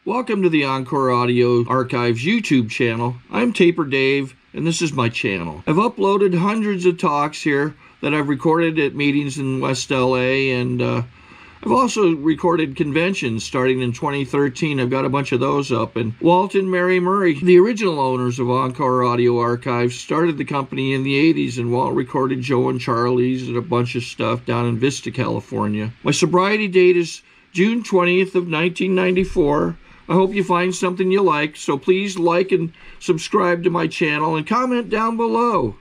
Welcome to the Encore Audio Archives YouTube channel. I'm Taper Dave, and this is my channel. I've uploaded hundreds of talks here that I've recorded at meetings in West LA, and I've also recorded conventions starting in 2013. I've got a bunch of those up. And Walt and Mary Murray, the original owners of Encore Audio Archives, started the company in the 80s, and Walt recorded Joe and Charlie's and a bunch of stuff down in Vista, California. My sobriety date is June 20th of 1994. I hope you find something you like, so please like and subscribe to my channel and comment down below.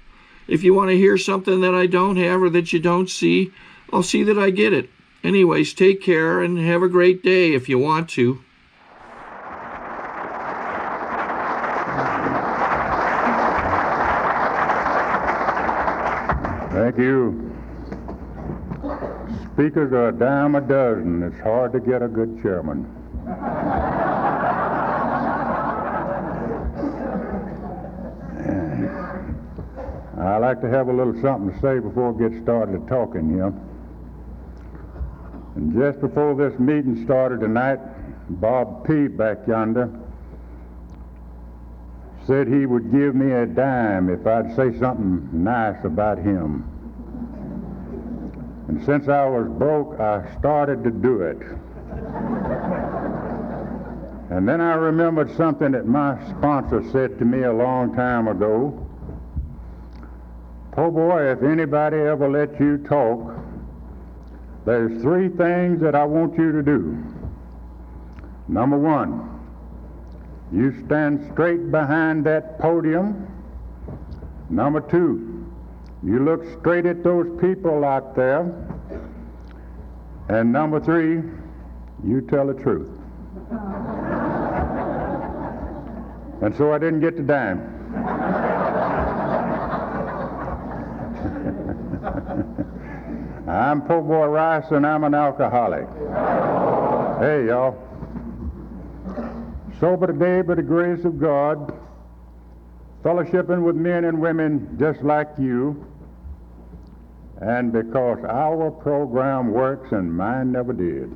If you want to hear something that I don't have or that you don't see, I'll see that I get it. Anyways, take care and have a great day if you want to. Thank you. Speakers are a dime a dozen. It's hard to get a good chairman. I like to have a little something to say before we get started talking here. And just before this meeting started tonight, Bob P. back yonder said he would give me a dime if I'd say something nice about him. And since I was broke, I started to do it. And then I remembered something that my sponsor said to me a long time ago. Oh boy, if anybody ever lets you talk, there's three things that I want you to do. Number one, you stand straight behind that podium. Number two, you look straight at those people out there. And number three, you tell the truth. And so I didn't get the dime. I'm Po' Boy Rice, and I'm an alcoholic. Hey, y'all. Sober today by the grace of God, fellowshipping with men and women just like you, and because our program works and mine never did.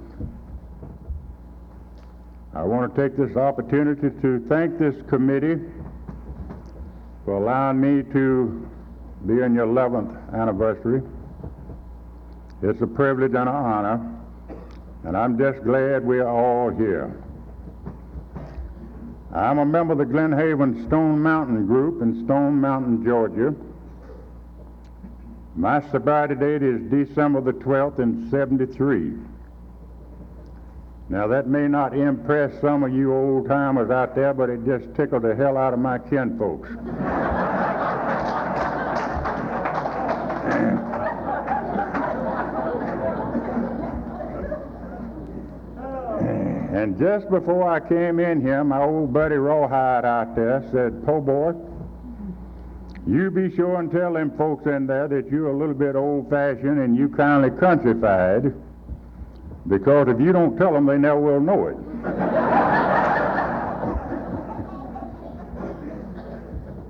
I want to take this opportunity to thank this committee for allowing me to be in your 11th anniversary. It's a privilege and an honor, and I'm just glad we're all here. I'm a member of the Glen Haven Stone Mountain Group in Stone Mountain, Georgia. My sobriety date is December the 12th in '73. Now that may not impress some of you old-timers out there, but it just tickled the hell out of my kinfolks. And just before I came in here, my old buddy Rawhide out there said, Po' Boy, you be sure and tell them folks in there that you're a little bit old-fashioned and you kindly countrified, because if you don't tell them, they never will know it.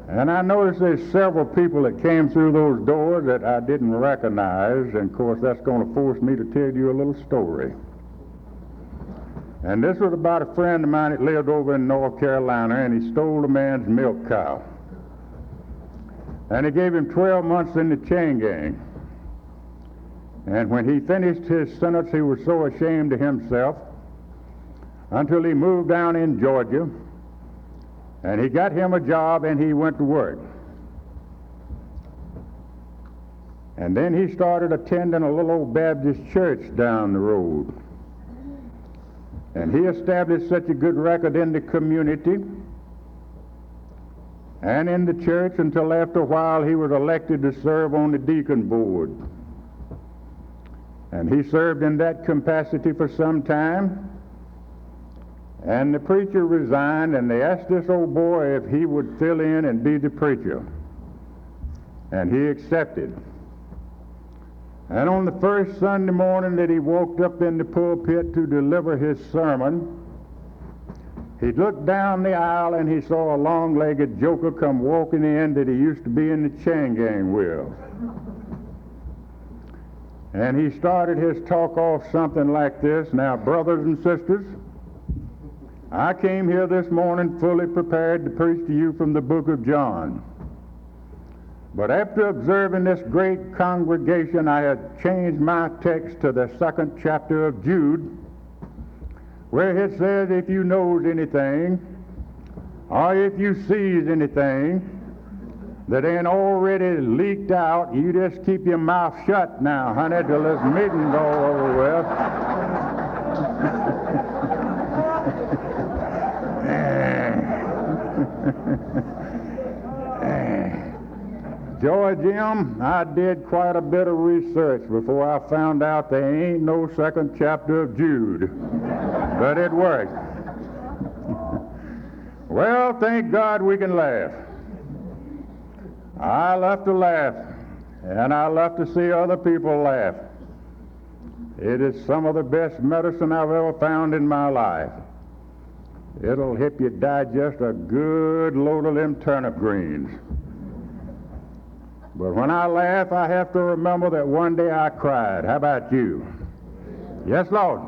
And I noticed there's several people that came through those doors that I didn't recognize, and of course that's going to force me to tell you a little story. And this was about a friend of mine that lived over in North Carolina, and he stole a man's milk cow. And he gave him 12 months in the chain gang. And when he finished his sentence, he was so ashamed of himself until he moved down in Georgia, and he got him a job and he went to work. And then he started attending a little old Baptist church down the road. And he established such a good record in the community and in the church until after a while he was elected to serve on the deacon board. And he served in that capacity for some time. And the preacher resigned, and they asked this old boy if he would fill in and be the preacher. And he accepted. And on the first Sunday morning that he walked up in the pulpit to deliver his sermon, he looked down the aisle and he saw a long-legged joker come walking in that he used to be in the chain gang with. And he started his talk off something like this. Now, brothers and sisters, I came here this morning fully prepared to preach to you from the book of John. But after observing this great congregation, I had changed my text to the 2nd chapter of Jude, where it says, if you knows anything, or if you sees anything that ain't already leaked out, you just keep your mouth shut now, honey, till this meeting's all over with. Joy, Jim, I did quite a bit of research before I found out there ain't no 2nd chapter of Jude. But it worked. Well, thank God we can laugh. I love to laugh, and I love to see other people laugh. It is some of the best medicine I've ever found in my life. It'll help you digest a good load of them turnip greens. But when I laugh, I have to remember that one day I cried. How about you? Yes, Lord.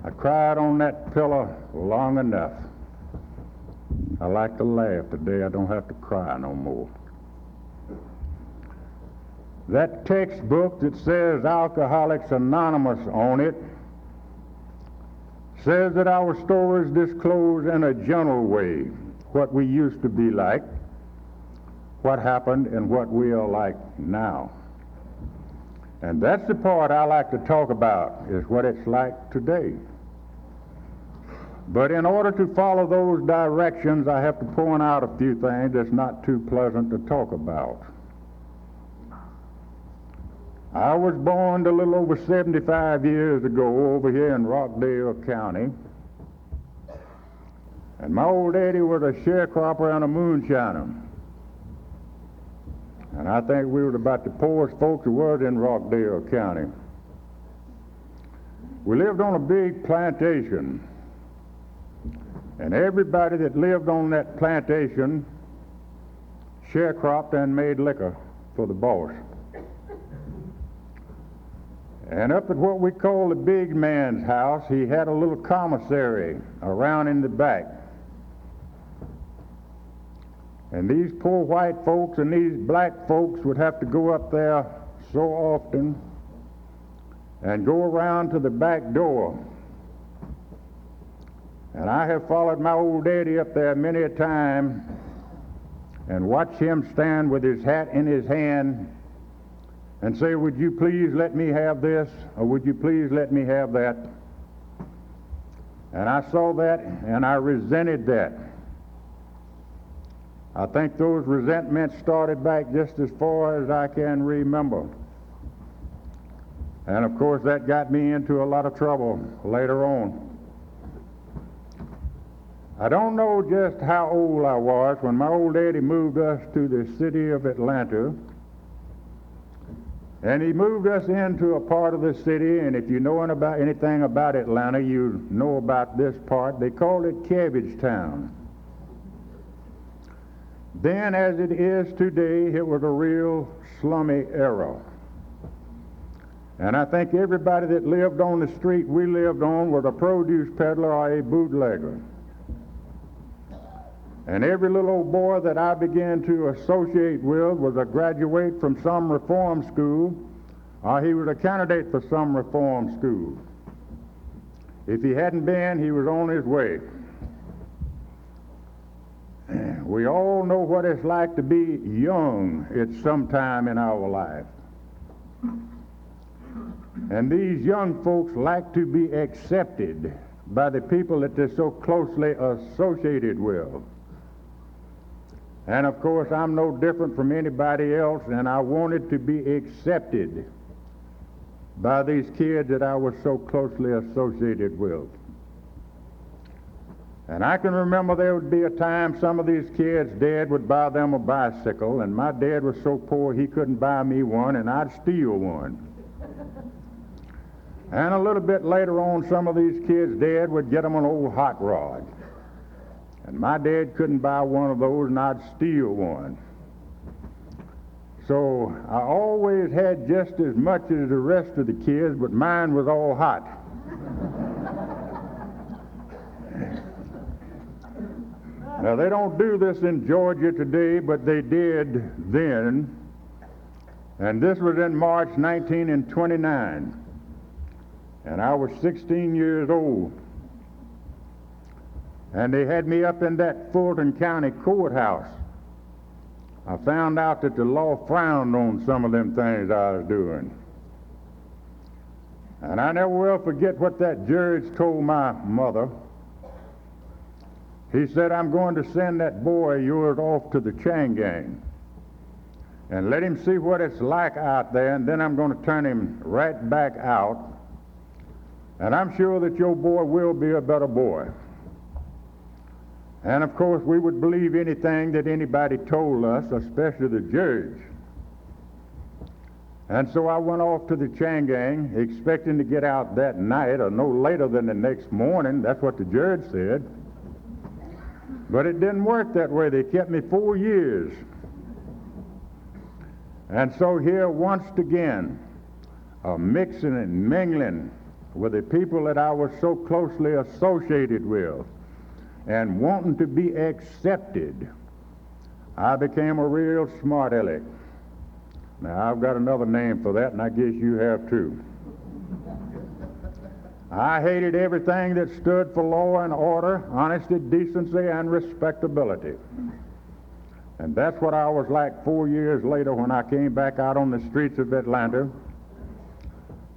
I cried on that pillow long enough. I like to laugh today. I don't have to cry no more. That textbook that says Alcoholics Anonymous on it says that our stories disclose in a general way what we used to be like, what happened, and what we are like now. And that's the part I like to talk about, is what it's like today. But in order to follow those directions, I have to point out a few things that's not too pleasant to talk about. I was born a little over 75 years ago over here in Rockdale County. And my old daddy was a sharecropper and a moonshiner. And I think we were about the poorest folks who was in Rockdale County. We lived on a big plantation. And everybody that lived on that plantation sharecropped and made liquor for the boss. And up at what we call the big man's house, he had a little commissary around in the back. And these poor white folks and these black folks would have to go up there so often and go around to the back door. And I have followed my old daddy up there many a time and watched him stand with his hat in his hand and say, would you please let me have this, or would you please let me have that? And I saw that, and I resented that. I think those resentments started back just as far as I can remember. And of course that got me into a lot of trouble later on. I don't know just how old I was when my old daddy moved us to the city of Atlanta. And he moved us into a part of the city, and if you know anything about Atlanta, you know about this part. They called it Cabbage Town. Then, as it is today, it was a real slummy era. And I think everybody that lived on the street we lived on was a produce peddler or a bootlegger. And every little old boy that I began to associate with was a graduate from some reform school, or he was a candidate for some reform school. If he hadn't been, he was on his way. We all know what it's like to be young at some time in our life. And these young folks like to be accepted by the people that they're so closely associated with. And of course, I'm no different from anybody else, and I wanted to be accepted by these kids that I was so closely associated with. And I can remember there would be a time some of these kids' dad would buy them a bicycle, and my dad was so poor he couldn't buy me one, and I'd steal one. And a little bit later on, some of these kids' dad would get them an old hot rod. And my dad couldn't buy one of those, and I'd steal one. So I always had just as much as the rest of the kids, but mine was all hot. Now, they don't do this in Georgia today, but they did then. And this was in March 1929. And I was 16 years old. And they had me up in that Fulton County courthouse. I found out that the law frowned on some of them things I was doing. And I never will forget what that judge told my mother. He said, "I'm going to send that boy of yours off to the chain gang and let him see what it's like out there, and then I'm going to turn him right back out. And I'm sure that your boy will be a better boy." And of course, we would believe anything that anybody told us, especially the judge. And so I went off to the chain gang, expecting to get out that night or no later than the next morning. That's what the judge said. But it didn't work that way. They kept me 4 years. And so here, once again, mixing and mingling with the people that I was so closely associated with and wanting to be accepted, I became a real smart aleck. Now, I've got another name for that, and I guess you have too. I hated everything that stood for law and order, honesty, decency, and respectability. And that's what I was like 4 years later when I came back out on the streets of Atlanta.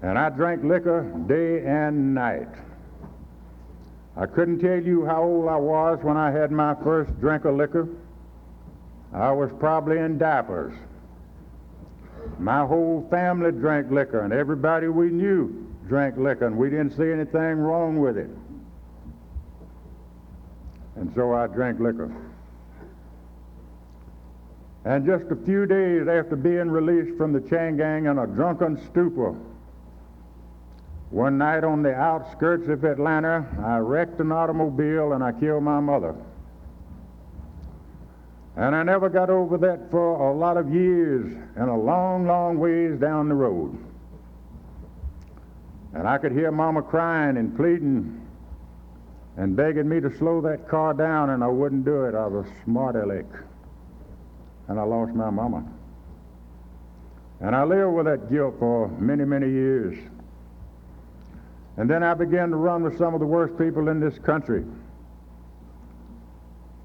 And I drank liquor day and night. I couldn't tell you how old I was when I had my first drink of liquor. I was probably in diapers. My whole family drank liquor, and everybody we knew drank liquor, and we didn't see anything wrong with it. And so I drank liquor. And just a few days after being released from the chain gang in a drunken stupor, one night on the outskirts of Atlanta, I wrecked an automobile and I killed my mother. And I never got over that for a lot of years and a long, long ways down the road. And I could hear Mama crying and pleading and begging me to slow that car down, and I wouldn't do it. I was a smart aleck. And I lost my mama. And I lived with that guilt for many, many years. And then I began to run with some of the worst people in this country.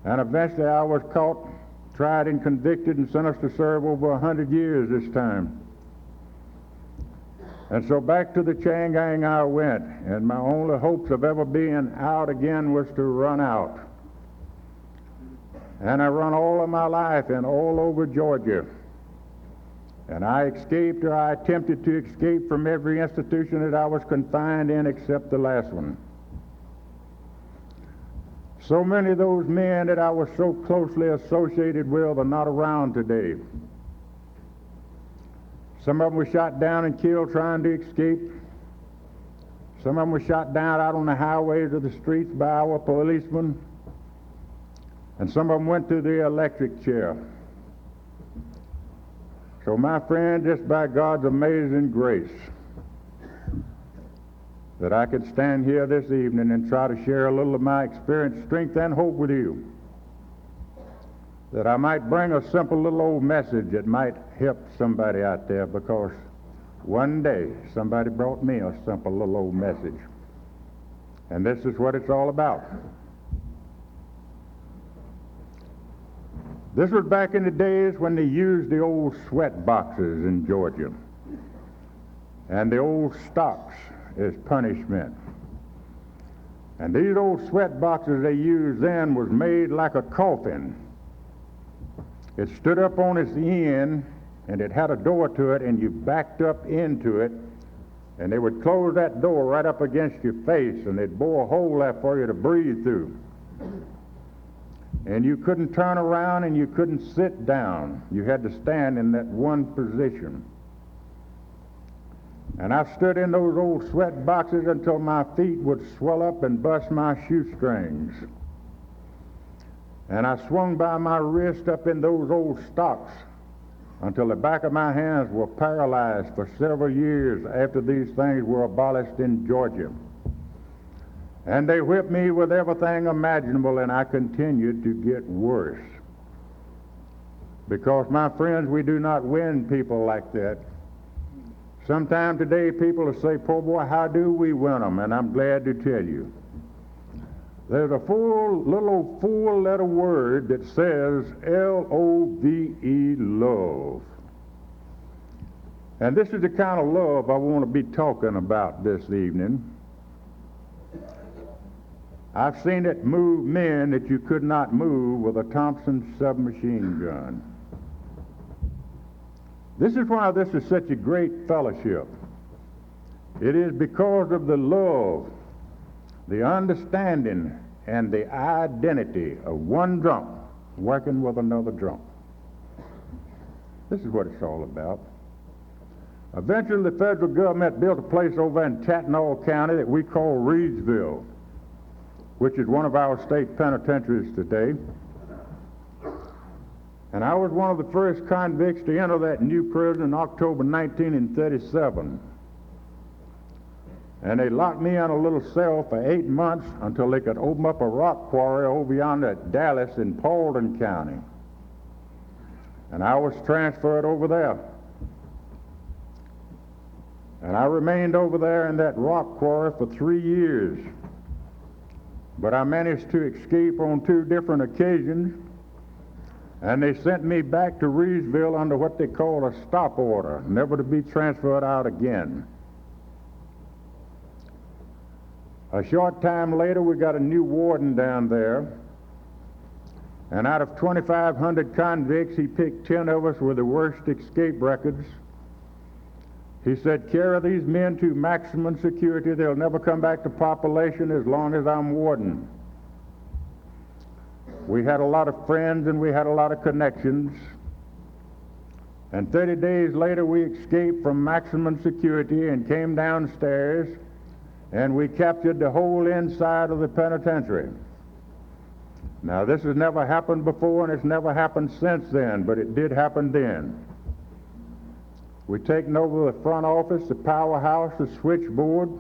And eventually I was caught, tried and convicted and sentenced to serve over 100 years this time. And so back to the chain gang I went, and my only hopes of ever being out again was to run out. And I run all of my life and all over Georgia. And I escaped, or I attempted to escape from every institution that I was confined in except the last one. So many of those men that I was so closely associated with are not around today. Some of them were shot down and killed trying to escape. Some of them were shot down out on the highways or the streets by our policemen. And some of them went to the electric chair. So my friend, just by God's amazing grace, that I could stand here this evening and try to share a little of my experience, strength, and hope with you, that I might bring a simple little old message that might help somebody out there, because one day somebody brought me a simple little old message. And this is what it's all about. This was back in the days when they used the old sweat boxes in Georgia and the old stocks as punishment. And these old sweat boxes they used then was made like a coffin. It stood up on its end, and it had a door to it, and you backed up into it, and they would close that door right up against your face, and they'd bore a hole there for you to breathe through. And you couldn't turn around and you couldn't sit down. You had to stand in that one position. And I stood in those old sweat boxes until my feet would swell up and bust my shoestrings. And I swung by my wrist up in those old stocks until the back of my hands were paralyzed for several years after these things were abolished in Georgia. And they whipped me with everything imaginable, and I continued to get worse. Because, my friends, we do not win people like that. Sometime today people will say, poor boy, how do we win them? And I'm glad to tell you. There's a little old four-letter word that says L-O-V-E, love. And this is the kind of love I want to be talking about this evening. I've seen it move men that you could not move with a Thompson submachine gun. This is why this is such a great fellowship. It is because of the love, the understanding, and the identity of one drunk working with another drunk. This is what it's all about. Eventually, the federal government built a place over in Tatnall County that we call Reedsville, which is one of our state penitentiaries today. And I was one of the first convicts to enter that new prison in October 1937. And they locked me in a little cell for 8 months until they could open up a rock quarry over yonder at Dallas in Paulding County. And I was transferred over there. And I remained over there in that rock quarry for 3 years. But I managed to escape on 2 different occasions, and they sent me back to Reedsville under what they call a stop order, never to be transferred out again. A short time later, we got a new warden down there, and out of 2,500 convicts, he picked 10 of us with the worst escape records. He said, carry these men to maximum security. They'll never come back to population as long as I'm warden. We had a lot of friends and we had a lot of connections. And 30 days later, we escaped from maximum security and came downstairs, and we captured the whole inside of the penitentiary. Now, this has never happened before, and it's never happened since then, but it did happen then. We'd taken over the front office, the powerhouse, the switchboard,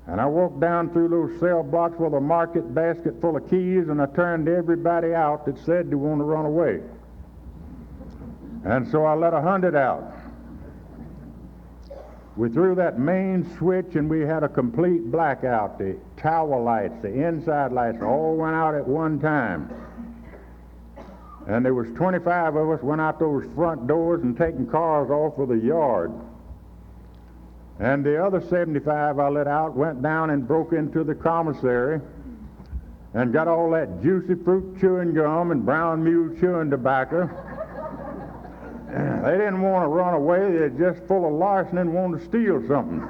and I walked down through those cell blocks with a market basket full of keys, and I turned everybody out that said they want to run away. And so I let 100 out. We threw that main switch, and we had a complete blackout. The tower lights, the inside lights, all went out at one time. And there was 25 of us went out those front doors and taking cars off of the yard. And the other 75 I let out went down and broke into the commissary and got all that juicy fruit chewing gum and brown mule chewing tobacco. They didn't want to run away. They were just full of larceny and wanted to steal something.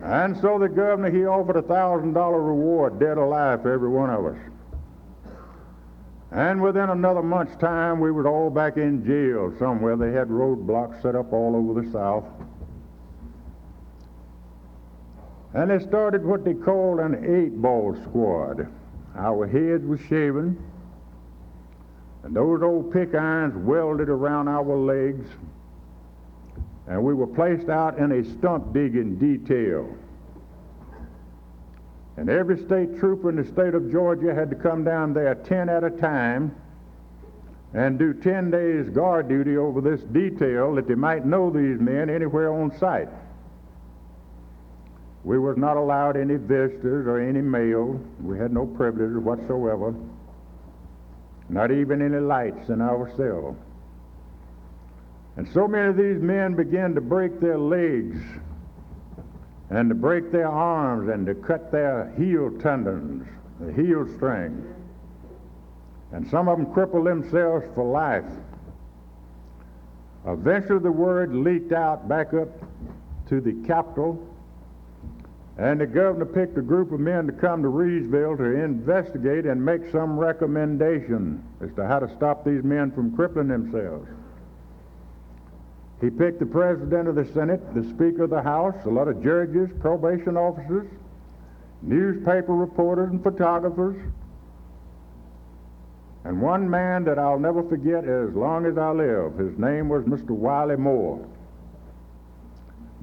And so the governor, he offered a $1,000 reward, dead or alive, for every one of us. And within another month's time, we was all back in jail somewhere. They had roadblocks set up all over the South. And they started what they called an 8-ball squad. Our heads were shaven, and those old pick irons welded around our legs, and we were placed out in a stump digging detail. And every state trooper in the state of Georgia had to come down there 10 at a time and do 10 days guard duty over this detail that they might know these men anywhere on sight. We was not allowed any visitors or any mail. We had no privileges whatsoever, not even any lights in our cell. And so many of these men began to break their legs and to break their arms and to cut their heel tendons, the heel string. And some of them crippled themselves for life. Eventually the word leaked out back up to the Capitol, and the governor picked a group of men to come to Reedsville to investigate and make some recommendation as to how to stop these men from crippling themselves. He picked the president of the Senate, the speaker of the House, a lot of judges, probation officers, newspaper reporters and photographers, and one man that I'll never forget as long as I live. His name was Mr. Wiley Moore.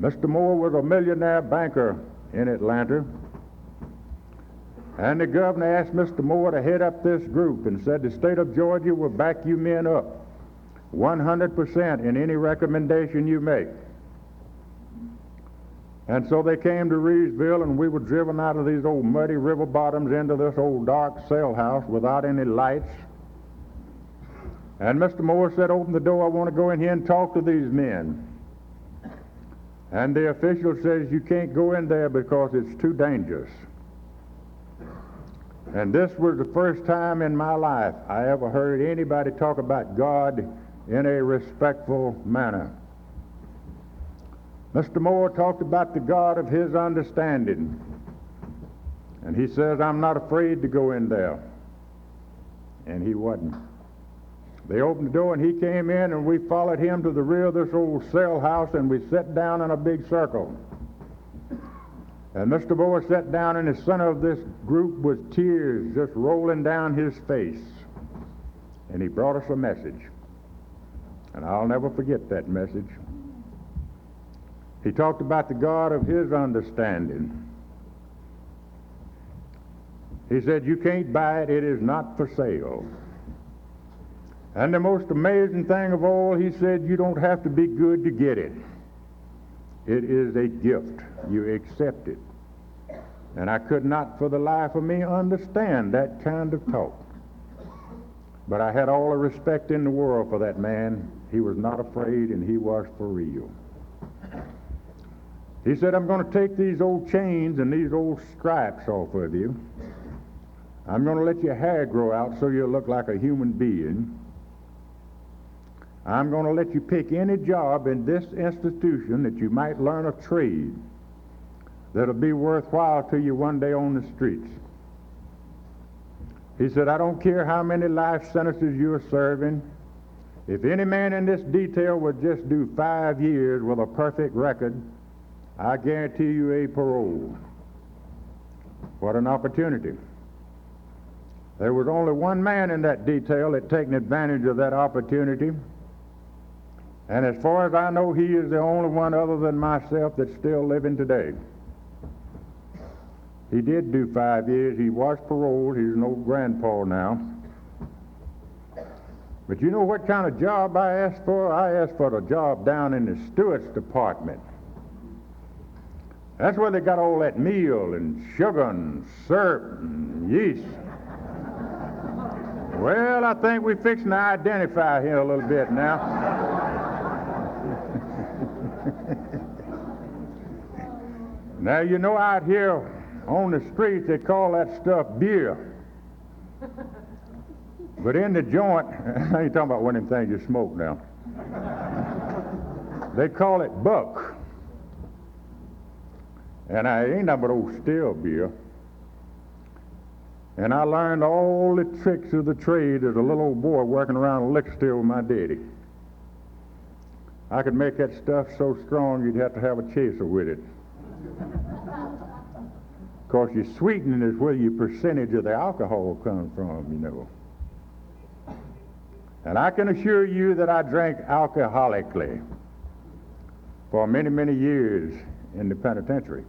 Mr. Moore was a millionaire banker in Atlanta, and the governor asked Mr. Moore to head up this group and said the state of Georgia will back you men up 100% in any recommendation you make. And so they came to Reedsville, and we were driven out of these old muddy river bottoms into this old dark cell house without any lights. And Mr. Moore said, "Open the door, I want to go in here and talk to these men." And the official says, "You can't go in there because it's too dangerous." And this was the first time in my life I ever heard anybody talk about God in a respectful manner. Mr. Moore talked about the God of his understanding. And he says, "I'm not afraid to go in there." And he wasn't. They opened the door and he came in, and we followed him to the rear of this old cell house, and we sat down in a big circle. And Mr. Moore sat down in the center of this group with tears just rolling down his face. And he brought us a message. And I'll never forget that message. He talked about the God of his understanding. He said, "You can't buy it, it is not for sale." And the most amazing thing of all, he said, "You don't have to be good to get it. It is a gift. You accept it." And I could not for the life of me understand that kind of talk. But I had all the respect in the world for that man. He was not afraid, and he was for real. He said, "I'm going to take these old chains and these old stripes off of you. I'm going to let your hair grow out so you'll look like a human being. I'm going to let you pick any job in this institution that you might learn a trade that'll be worthwhile to you one day on the streets." He said, "I don't care how many life sentences you're serving. If any man in this detail would just do 5 years with a perfect record, I guarantee you a parole." What an opportunity. There was only one man in that detail that taken advantage of that opportunity. And as far as I know, he is the only one other than myself that's still living today. He did do 5 years. He was paroled. He's an old grandpa now. But you know what kind of job I asked for? I asked for the job down in the steward's department. That's where they got all that meal and sugar and syrup and yeast. Well, I think we're fixing to identify here a little bit now. Now, you know, out here on the streets, they call that stuff beer. But in the joint, I ain't talking about one of them things you smoke now. They call it buck. And I ain't nothing but old still beer. And I learned all the tricks of the trade as a little old boy working around a liquor store with my daddy. I could make that stuff so strong you'd have to have a chaser with it. Of course, your sweetening is where your percentage of the alcohol comes from, you know. And I can assure you that I drank alcoholically for many, many years in the penitentiary.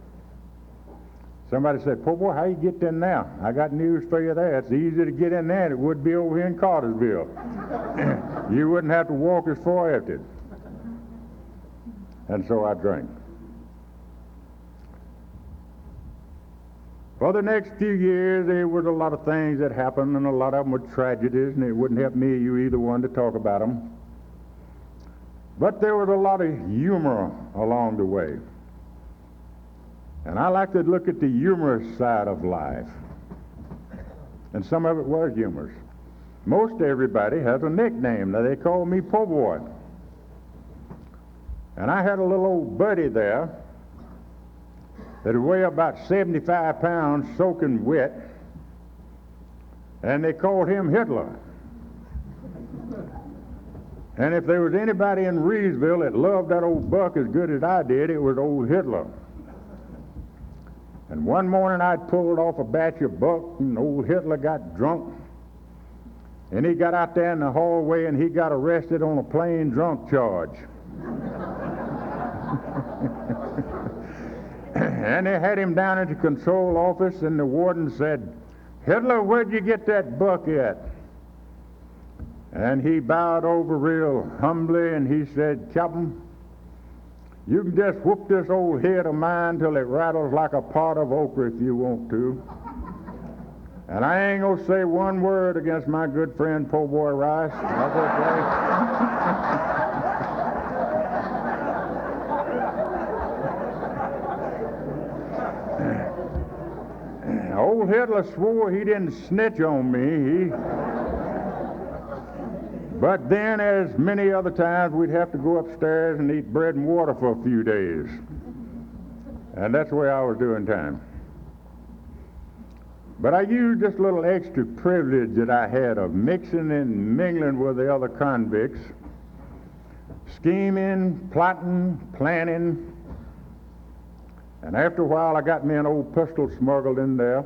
Somebody said, "Poor boy, how you get in there?" I got news for you there. It's easier to get in there than it would be over here in Cartersville. You wouldn't have to walk as far as it. And so I drank. For the next few years, there was a lot of things that happened, and a lot of them were tragedies, and it wouldn't help me or you either one to talk about them. But there was a lot of humor along the way. And I like to look at the humorous side of life. And some of it was humorous. Most everybody has a nickname. Now, they call me Po' Boy. And I had a little old buddy there that would weigh about 75 pounds soaking wet, and they called him Hitler. And if there was anybody in Reedsville that loved that old buck as good as I did, it was old Hitler. And one morning I'd pulled off a batch of buck, and old Hitler got drunk, and he got out there in the hallway and he got arrested on a plain drunk charge. And they had him down at the control office, and the warden said, "Hitler, where'd you get that buck at?" And he bowed over real humbly, and he said, "Captain, you can just whoop this old head of mine till it rattles like a pot of okra if you want to. And I ain't gonna say one word against my good friend Po' Boy Rice. That's okay." Old Hitler swore he didn't snitch on me. But then, as many other times, we'd have to go upstairs and eat bread and water for a few days. And that's the way I was doing time. But I used this little extra privilege that I had of mixing and mingling with the other convicts, scheming, plotting, planning. And after a while, I got me an old pistol smuggled in there.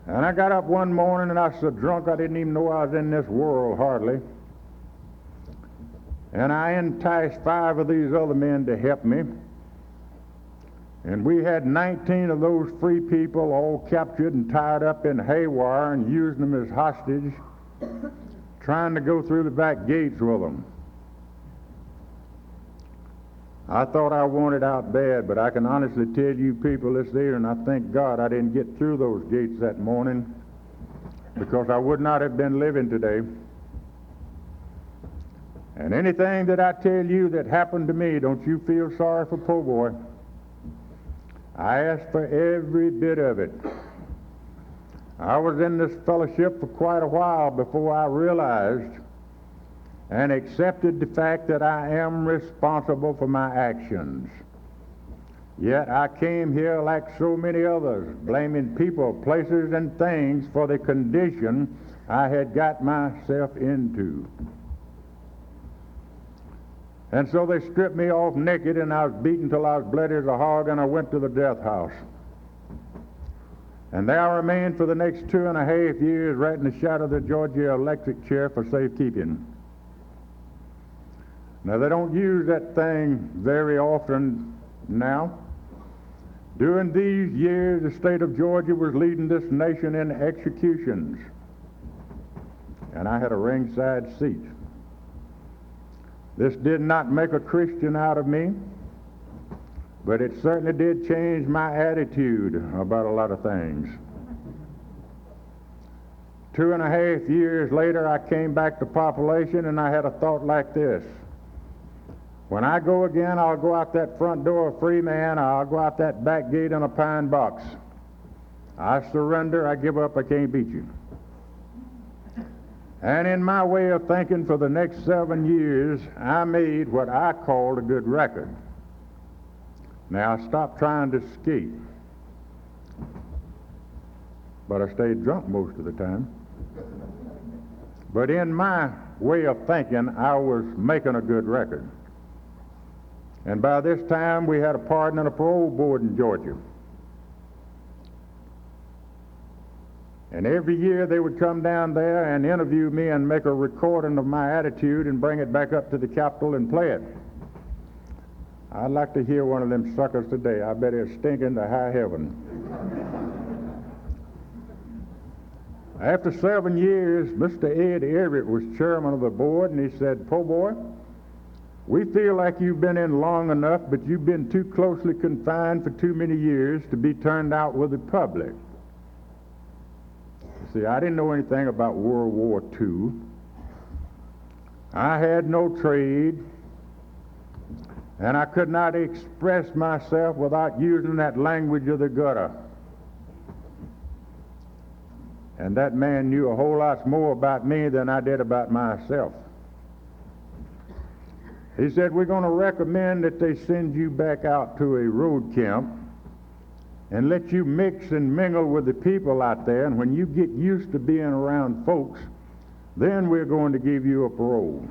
And I got up one morning and I was so drunk I didn't even know I was in this world hardly. And I enticed 5 of these other men to help me. And we had 19 of those free people all captured and tied up in haywire and using them as hostage, trying to go through the back gates with them. I thought I wanted out bad, but I can honestly tell you people this there, and I thank God I didn't get through those gates that morning, because I would not have been living today. And anything that I tell you that happened to me, don't you feel sorry for Po' Boy. I asked for every bit of it. I was in this fellowship for quite a while before I realized and accepted the fact that I am responsible for my actions. Yet I came here like so many others, blaming people, places, and things for the condition I had got myself into. And so they stripped me off naked, and I was beaten till I was bloody as a hog, and I went to the death house. And there I remained for the next 2.5 years, right in the shadow of the Georgia electric chair for safekeeping. Now, they don't use that thing very often now. During these years, the state of Georgia was leading this nation in executions, and I had a ringside seat. This did not make a Christian out of me, but it certainly did change my attitude about a lot of things. 2.5 years later, I came back to population, and I had a thought like this. When I go again, I'll go out that front door a free man, or I'll go out that back gate in a pine box. I surrender, I give up, I can't beat you. And in my way of thinking, for the next 7 years, I made what I called a good record. Now, I stopped trying to escape, but I stayed drunk most of the time. But in my way of thinking, I was making a good record. And by this time, we had a pardon and a parole board in Georgia. And every year they would come down there and interview me and make a recording of my attitude and bring it back up to the Capitol and play it. I'd like to hear one of them suckers today. I bet it's stinking to high heaven. After 7 years, Mr. Ed Everett was chairman of the board, and he said, "Po' Boy, we feel like you've been in long enough, but you've been too closely confined for too many years to be turned out with the public." See, I didn't know anything about World War II. I had no trade, and I could not express myself without using that language of the gutter. And that man knew a whole lot more about me than I did about myself. He said, "We're going to recommend that they send you back out to a road camp and let you mix and mingle with the people out there, and when you get used to being around folks, then we're going to give you a parole."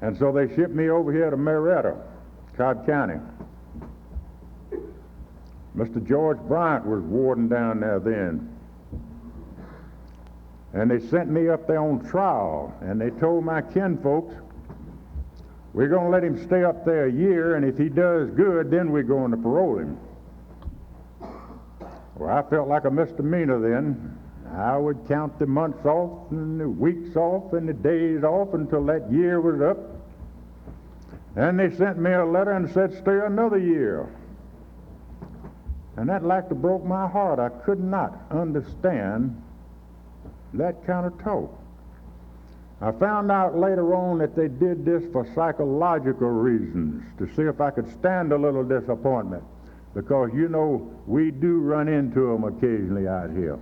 And so they shipped me over here to Marietta, Cobb County. Mr. George Bryant was warden down there then. And they sent me up there on trial, and they told my kinfolks We're going to let him stay up there a year, and if he does good, then we're going to parole him. Well, I felt like a misdemeanor then. I would count the months off and the weeks off and the days off until that year was up. And they sent me a letter and said, stay another year. And that like to broke my heart. I could not understand that kind of talk. I found out later on that they did this for psychological reasons, to see if I could stand a little disappointment. Because, you know, we do run into them occasionally out here.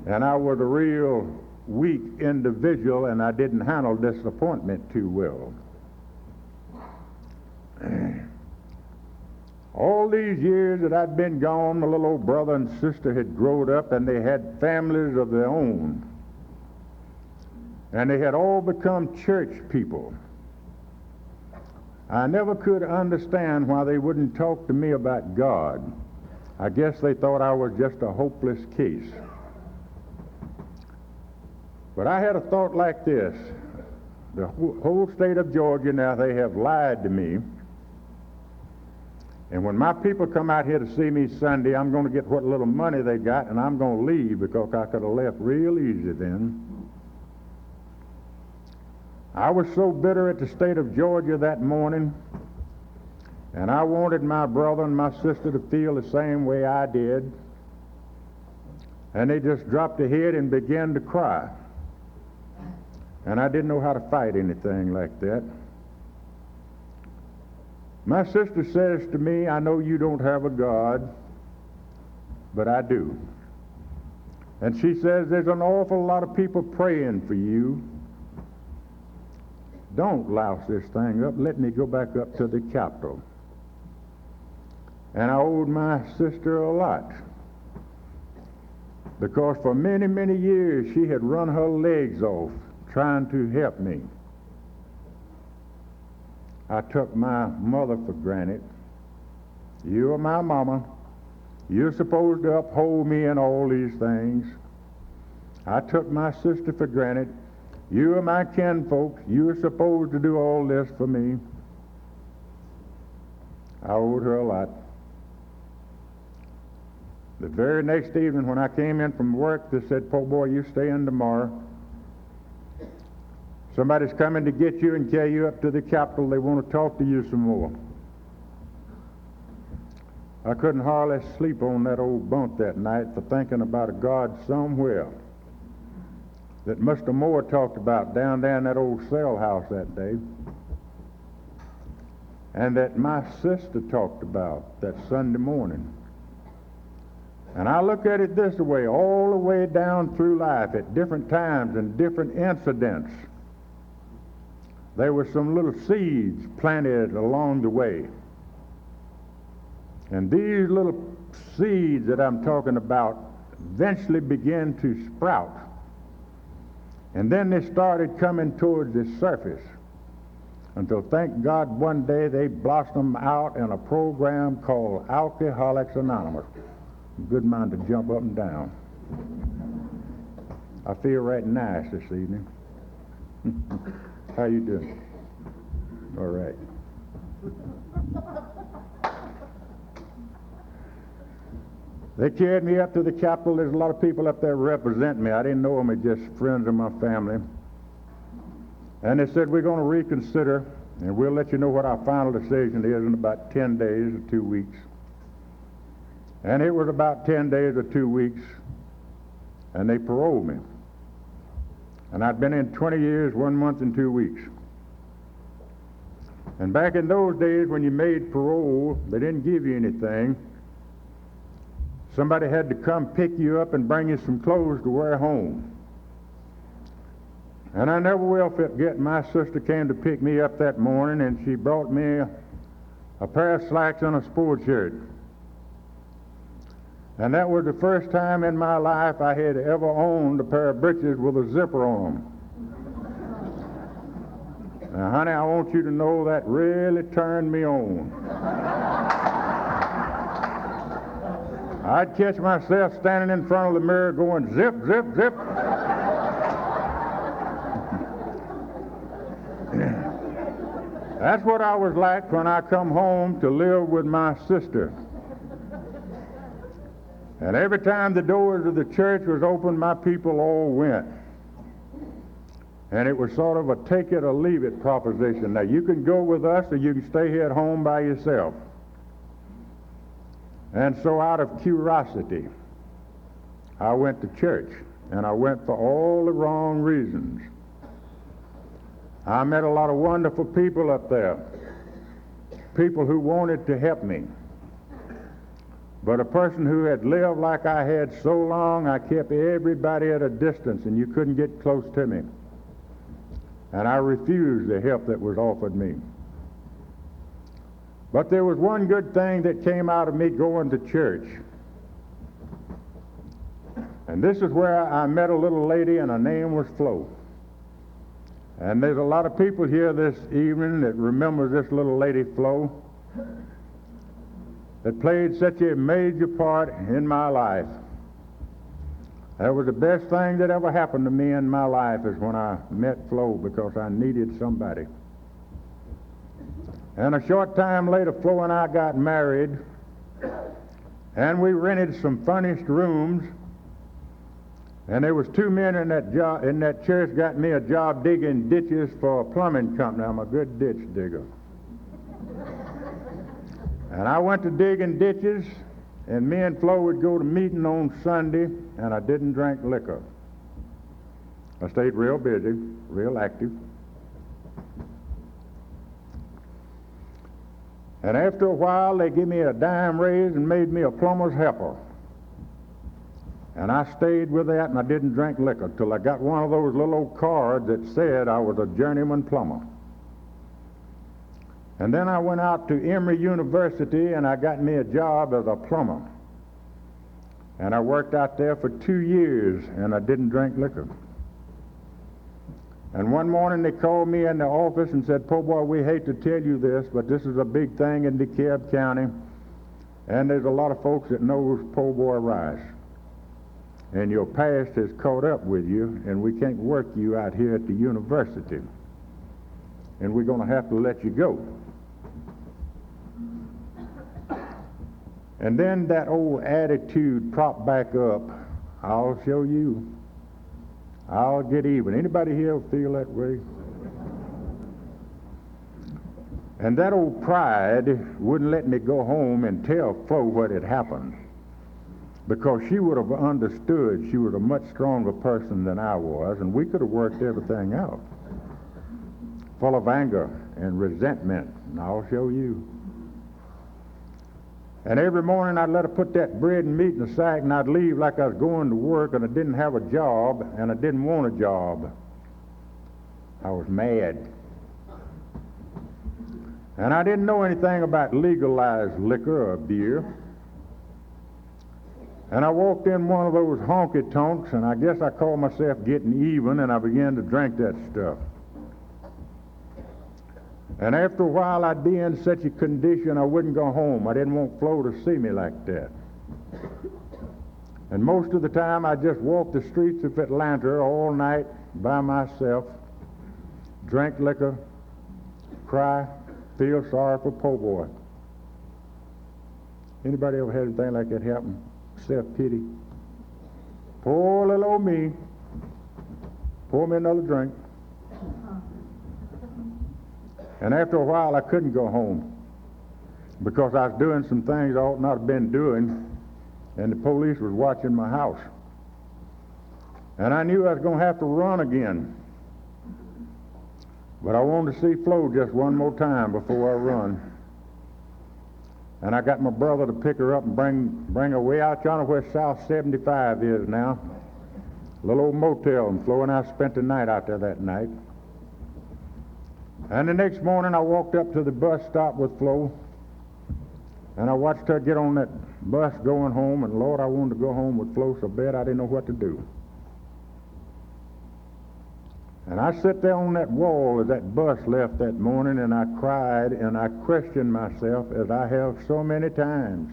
And I was a real weak individual, and I didn't handle disappointment too well. All these years that I'd been gone, my little old brother and sister had grown up, and they had families of their own. And they had all become church people. I never could understand why they wouldn't talk to me about God. I guess they thought I was just a hopeless case. But I had a thought like this. The whole state of Georgia now, they have lied to me. And when my people come out here to see me Sunday, I'm going to get what little money they got, and I'm going to leave, because I could have left real easy then. I was so bitter at the state of Georgia that morning, and I wanted my brother and my sister to feel the same way I did. And they just dropped their head and began to cry. And I didn't know how to fight anything like that. My sister says to me, I know you don't have a God, but I do. And she says, there's an awful lot of people praying for you. Don't louse this thing up. Let me go back up to the Capitol. And I owed my sister a lot, because for many, many years she had run her legs off trying to help me. I took my mother for granted. You are my mama. You're supposed to uphold me in all these things. I took my sister for granted. You are my kinfolk. You're supposed to do all this for me. I owed her a lot. The very next evening when I came in from work, they said, "Po boy, you stay in tomorrow. Somebody's coming to get you and carry you up to the Capitol. They want to talk to you some more." I couldn't hardly sleep on that old bunk that night for thinking about a God somewhere that Mr. Moore talked about down there in that old cell house that day, and that my sister talked about that Sunday morning. And I look at it this way, all the way down through life at different times and different incidents, there were some little seeds planted along the way. And these little seeds that I'm talking about eventually began to sprout. And then they started coming towards the surface, until, thank God, one day they blossomed out in a program called Alcoholics Anonymous. Good mind to jump up and down. I feel right nice this evening. How you doing? All right. They carried me up to the Capitol. There's a lot of people up there representing me. I didn't know them, they're just friends of my family. And they said, we're going to reconsider, and we'll let you know what our final decision is in about 10 days or 2 weeks. And it was about 10 days or 2 weeks, and they paroled me. And I'd been in 20 years, 1 month, and 2 weeks. And back in those days, when you made parole, they didn't give you anything. Somebody had to come pick you up and bring you some clothes to wear home. And I never will forget, my sister came to pick me up that morning, and she brought me a pair of slacks and a sport shirt. And that was the first time in my life I had ever owned a pair of breeches with a zipper on them. Now, honey, I want you to know that really turned me on. I'd catch myself standing in front of the mirror going zip, zip, zip. That's what I was like when I come home to live with my sister. And every time the doors of the church was open, my people all went. And it was sort of a take it or leave it proposition. Now, you can go with us or you can stay here at home by yourself. And so out of curiosity, I went to church. And I went for all the wrong reasons. I met a lot of wonderful people up there. People who wanted to help me. But a person who had lived like I had so long, I kept everybody at a distance and you couldn't get close to me. And I refused the help that was offered me. But there was one good thing that came out of me going to church. And this is where I met a little lady, and her name was Flo. And there's a lot of people here this evening that remember this little lady, Flo, that played such a major part in my life. That was the best thing that ever happened to me in my life is when I met Flo, because I needed somebody. And a short time later, Flo and I got married, and we rented some furnished rooms. And there was two men in that church got me a job digging ditches for a plumbing company. I'm a good ditch digger. And I went to digging ditches, and me and Flo would go to meeting on Sunday, and I didn't drink liquor. I stayed real busy, real active. And after a while, they gave me a dime raise and made me a plumber's helper. And I stayed with that, and I didn't drink liquor till I got one of those little old cards that said I was a journeyman plumber. And then I went out to Emory University, and I got me a job as a plumber. And I worked out there for 2 years, and I didn't drink liquor. And one morning they called me in the office and said, "Po boy, we hate to tell you this, but this is a big thing in DeKalb County, and there's a lot of folks that knows Po boy Rice. And your past has caught up with you, and we can't work you out here at the university. And we're going to have to let you go." And then that old attitude propped back up. I'll show you. I'll get even. Anybody here feel that way? And that old pride wouldn't let me go home and tell Flo what had happened, because she would have understood. She was a much stronger person than I was, and we could have worked everything out. Full of anger and resentment, and I'll show you. And every morning I'd let her put that bread and meat in a sack, and I'd leave like I was going to work, and I didn't have a job, and I didn't want a job. I was mad. And I didn't know anything about legalized liquor or beer. And I walked in one of those honky-tonks, and I guess I called myself getting even, and I began to drink that stuff. And after a while, I'd be in such a condition I wouldn't go home. I didn't want Flo to see me like that. And most of the time, I just walked the streets of Atlanta all night by myself, drink liquor, cry, feel sorry for Po boy. Anybody ever had anything like that happen? Self-pity. Poor little old me. Pour me another drink. And after a while, I couldn't go home because I was doing some things I ought not have been doing, and the police was watching my house. And I knew I was going to have to run again. But I wanted to see Flo just one more time before I run. And I got my brother to pick her up and bring her way out yonder where South 75 is now. A little old motel, and Flo and I spent the night out there that night. And the next morning I walked up to the bus stop with Flo, and I watched her get on that bus going home, and Lord, I wanted to go home with Flo so bad I didn't know what to do. And I sat there on that wall as that bus left that morning, and I cried, and I questioned myself as I have so many times.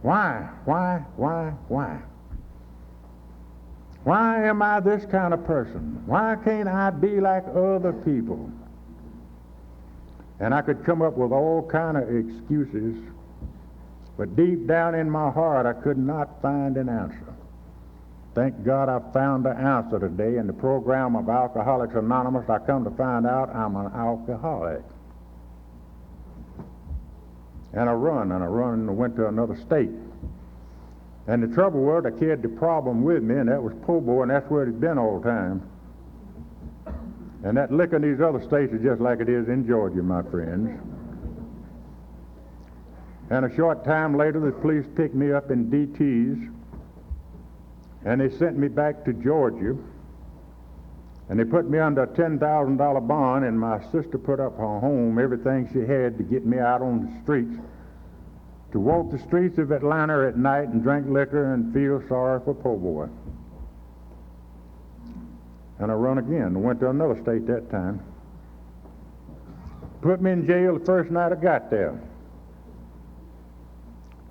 Why? Why am I this kind of person? Why can't I be like other people? And I could come up with all kind of excuses, but deep down in my heart I could not find an answer. Thank God I found the answer today. In the program of Alcoholics Anonymous, I come to find out I'm an alcoholic. And I went to another state. And the trouble was, I carried the problem with me, and that was po' boy, and that's where it's been all the time. And that liquor in these other states is just like it is in Georgia, my friends. And a short time later, the police picked me up in DTs, and they sent me back to Georgia, and they put me under a $10,000 bond, and my sister put up her home, everything she had to get me out on the streets, to walk the streets of Atlanta at night and drink liquor and feel sorry for po' boy. And I run again. I went to another state that time. Put me in jail the first night I got there.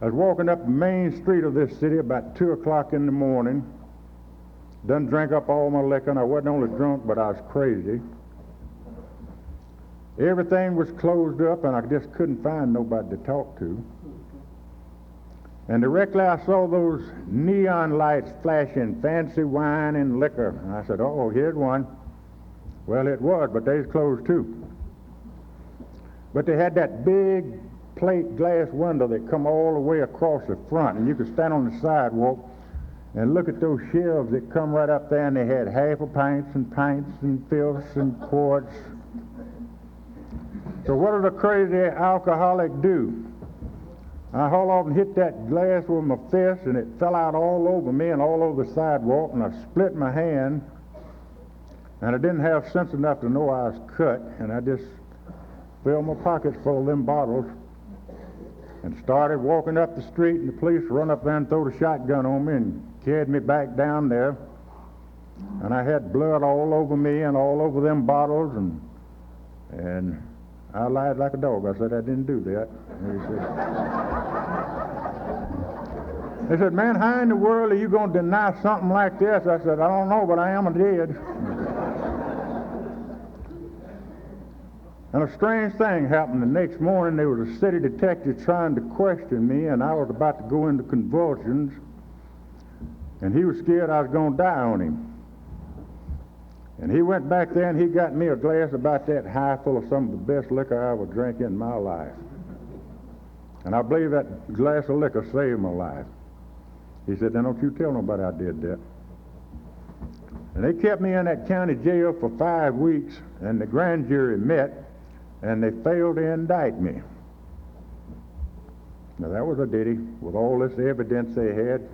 I was walking up the main street of this city about 2 o'clock in the morning. Done drank up all my liquor, and I wasn't only drunk, but I was crazy. Everything was closed up, and I just couldn't find nobody to talk to. And directly I saw those neon lights flashing, fancy wine and liquor. And I said, oh, here's one. Well, it was, but they was closed too. But they had that big plate glass window that come all the way across the front, and you could stand on the sidewalk and look at those shelves that come right up there, and they had half a pints and fifths and quarts. So what did a crazy alcoholic do? I hauled off and hit that glass with my fist, and it fell out all over me and all over the sidewalk, and I split my hand, and I didn't have sense enough to know I was cut, and I just filled my pockets full of them bottles and started walking up the street, and the police run up there and threw the shotgun on me and carried me back down there, and I had blood all over me and all over them bottles, and I lied like a dog. I said I didn't do that. They said, man, how in the world are you going to deny something like this? I said, I don't know, but I am dead. And a strange thing happened. The next morning, there was a city detective trying to question me, and I was about to go into convulsions, and he was scared I was going to die on him. And he went back there and he got me a glass about that high full of some of the best liquor I ever drank in my life. And I believe that glass of liquor saved my life. He said, then don't you tell nobody I did that. And they kept me in that county jail for 5 weeks, and the grand jury met, and they failed to indict me. Now that was a ditty with all this evidence they had.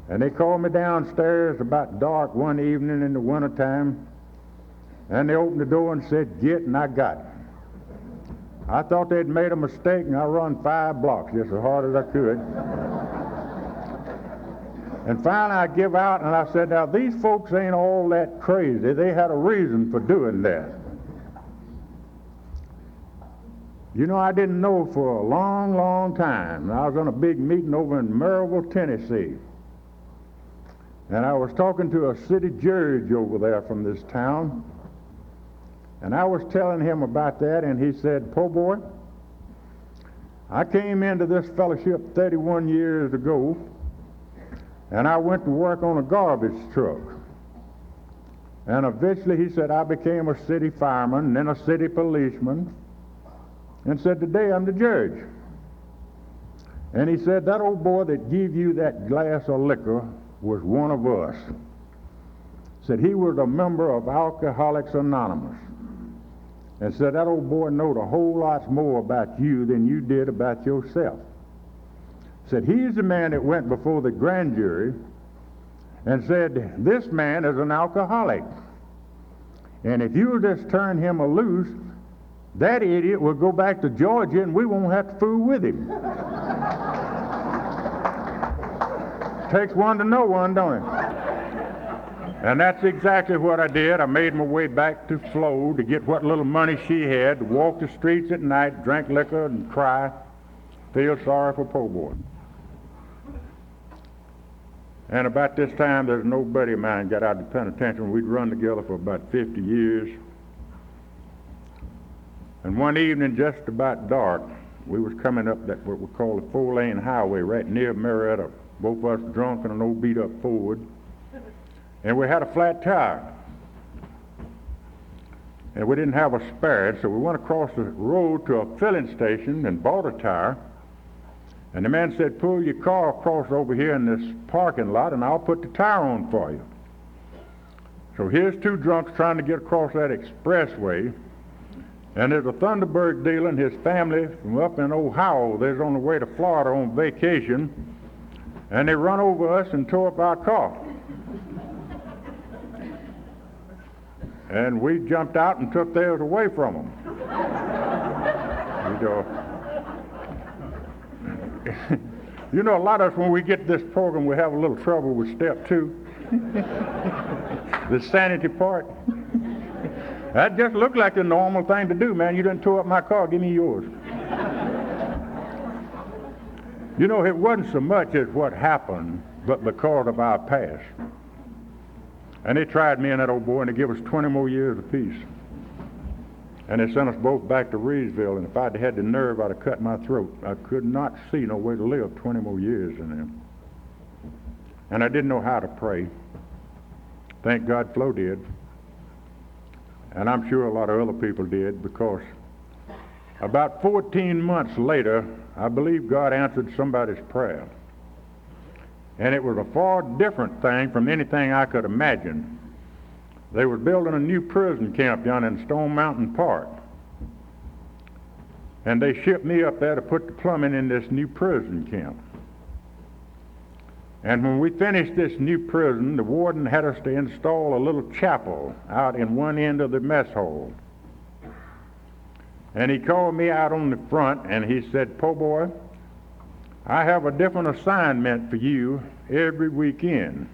And they called me downstairs about dark one evening in the wintertime, and they opened the door and said, get, and I got it. I thought they'd made a mistake, and I run 5 blocks just as hard as I could. And finally I give out, and I said, now these folks ain't all that crazy. They had a reason for doing that. You know, I didn't know for a long, long time. I was on a big meeting over in Maryville, Tennessee. And I was talking to a city judge over there from this town, and I was telling him about that, and he said, po' boy, I came into this fellowship 31 years ago, and I went to work on a garbage truck. And eventually, he said, I became a city fireman, and then a city policeman, and said, today I'm the judge. And he said, that old boy that gave you that glass of liquor was one of us. Said he was a member of Alcoholics Anonymous. And said that old boy knowed a whole lot more about you than you did about yourself. Said he's the man that went before the grand jury and said, this man is an alcoholic. And if you just turn him loose, that idiot will go back to Georgia and we won't have to fool with him. Takes one to know one, don't it? And that's exactly what I did. I made my way back to Flo to get what little money she had, to walk the streets at night, drink liquor and cry, feel sorry for po' boy. And about this time, there's no buddy of mine got out of the penitentiary. We'd run together for about 50 years. And one evening, just about dark, we was coming up that what we call the 4-lane highway right near Marietta, both of us drunk and an old beat-up Ford. And we had a flat tire. And we didn't have a spare, so we went across the road to a filling station and bought a tire. And the man said, pull your car across over here in this parking lot and I'll put the tire on for you. So here's two drunks trying to get across that expressway. And there's a Thunderbird dealer and his family from up in Ohio. They're on the way to Florida on vacation. And they run over us and tore up our car. And we jumped out and took theirs away from them. You know, a lot of us, when we get this program, we have a little trouble with step 2. The sanity part. That just looked like the normal thing to do, man. You done tore up my car, give me yours. You know, it wasn't so much as what happened, but because of our past. And they tried me and that old boy, and they gave us 20 more years apiece. And they sent us both back to Reedsville, and if I'd had the nerve, I'd have cut my throat. I could not see no way to live 20 more years in them. And I didn't know how to pray. Thank God Flo did. And I'm sure a lot of other people did, because about 14 months later, I believe God answered somebody's prayer. And it was a far different thing from anything I could imagine. They were building a new prison camp down in Stone Mountain Park. And they shipped me up there to put the plumbing in this new prison camp. And when we finished this new prison, the warden had us to install a little chapel out in one end of the mess hall. And he called me out on the front and he said, "Po boy, I have a different assignment for you every weekend."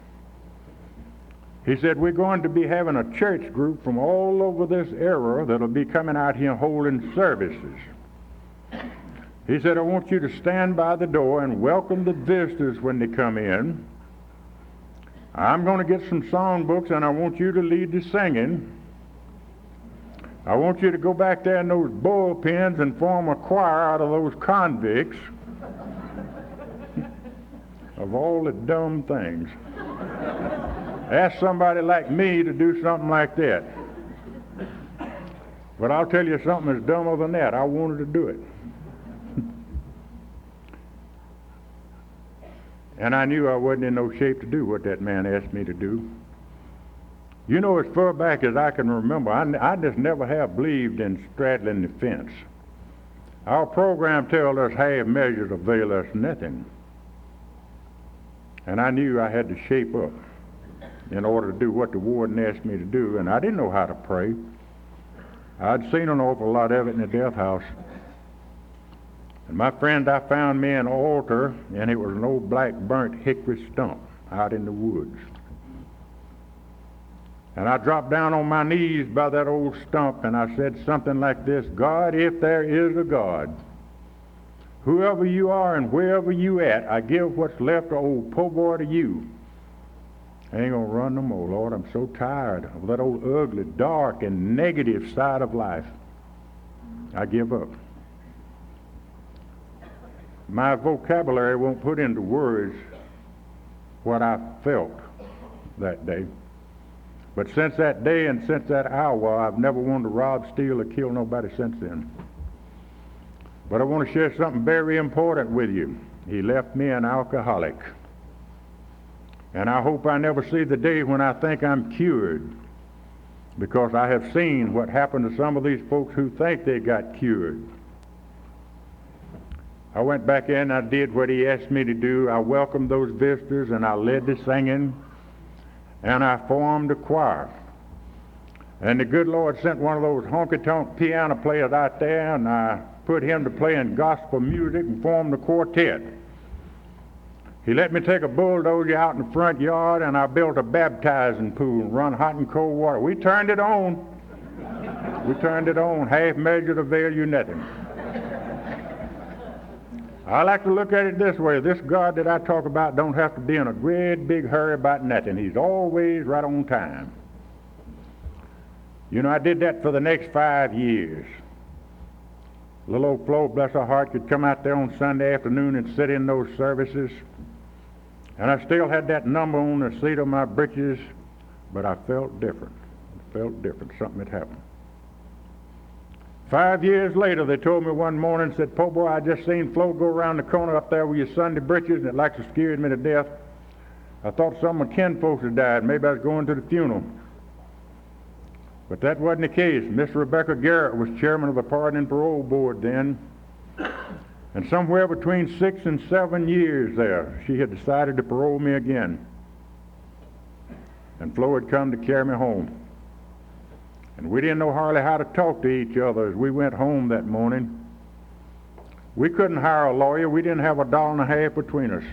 He said, "We're going to be having a church group from all over this area that'll be coming out here holding services." He said, "I want you to stand by the door and welcome the visitors when they come in. I'm going to get some songbooks and I want you to lead the singing. I want you to go back there in those bullpens and form a choir out of those convicts." Of all the dumb things. Ask somebody like me to do something like that. But I'll tell you something that's dumber than that. I wanted to do it. And I knew I wasn't in no shape to do what that man asked me to do. You know, as far back as I can remember, I just never have believed in straddling the fence. Our program tells us half measures avail us nothing. And I knew I had to shape up in order to do what the warden asked me to do, and I didn't know how to pray. I'd seen an awful lot of it in the death house. And my friend, I found me an altar, and it was an old black burnt hickory stump out in the woods. And I dropped down on my knees by that old stump, and I said something like this: "God, if there is a God, whoever you are and wherever you at, I give what's left of old po' boy to you. I ain't gonna run no more, Lord. I'm so tired of that old ugly, dark, and negative side of life. I give up." My vocabulary won't put into words what I felt that day. But since that day and since that hour, I've never wanted to rob, steal, or kill nobody since then. But I want to share something very important with you. He left me an alcoholic. And I hope I never see the day when I think I'm cured, because I have seen what happened to some of these folks who think they got cured. I went back in, I did what he asked me to do. I welcomed those visitors, and I led the singing, and I formed a choir. And the good Lord sent one of those honky-tonk piano players out there, and I put him to playing gospel music and formed a quartet. He let me take a bulldozer out in the front yard, and I built a baptizing pool and run hot and cold water. We turned it on. We turned it on. Half measure avail you nothing. I like to look at it this way. This God that I talk about don't have to be in a great big hurry about nothing. He's always right on time. You know, I did that for the next 5 years. Little old Flo, bless her heart, could come out there on Sunday afternoon and sit in those services. And I still had that number on the seat of my britches, but I felt different. Something had happened. 5 years later, they told me one morning, said, "Po boy, I just seen Flo go around the corner up there with your Sunday britches, and it like scared me to death. I thought some of my kinfolks had died. Maybe I was going to the funeral." But that wasn't the case. Miss Rebecca Garrett was chairman of the Pardon and Parole Board then. And somewhere between 6 and 7 years there, she had decided to parole me again. And Flo had come to carry me home. And we didn't know hardly how to talk to each other as we went home that morning. We couldn't hire a lawyer. We didn't have $1.50 between us.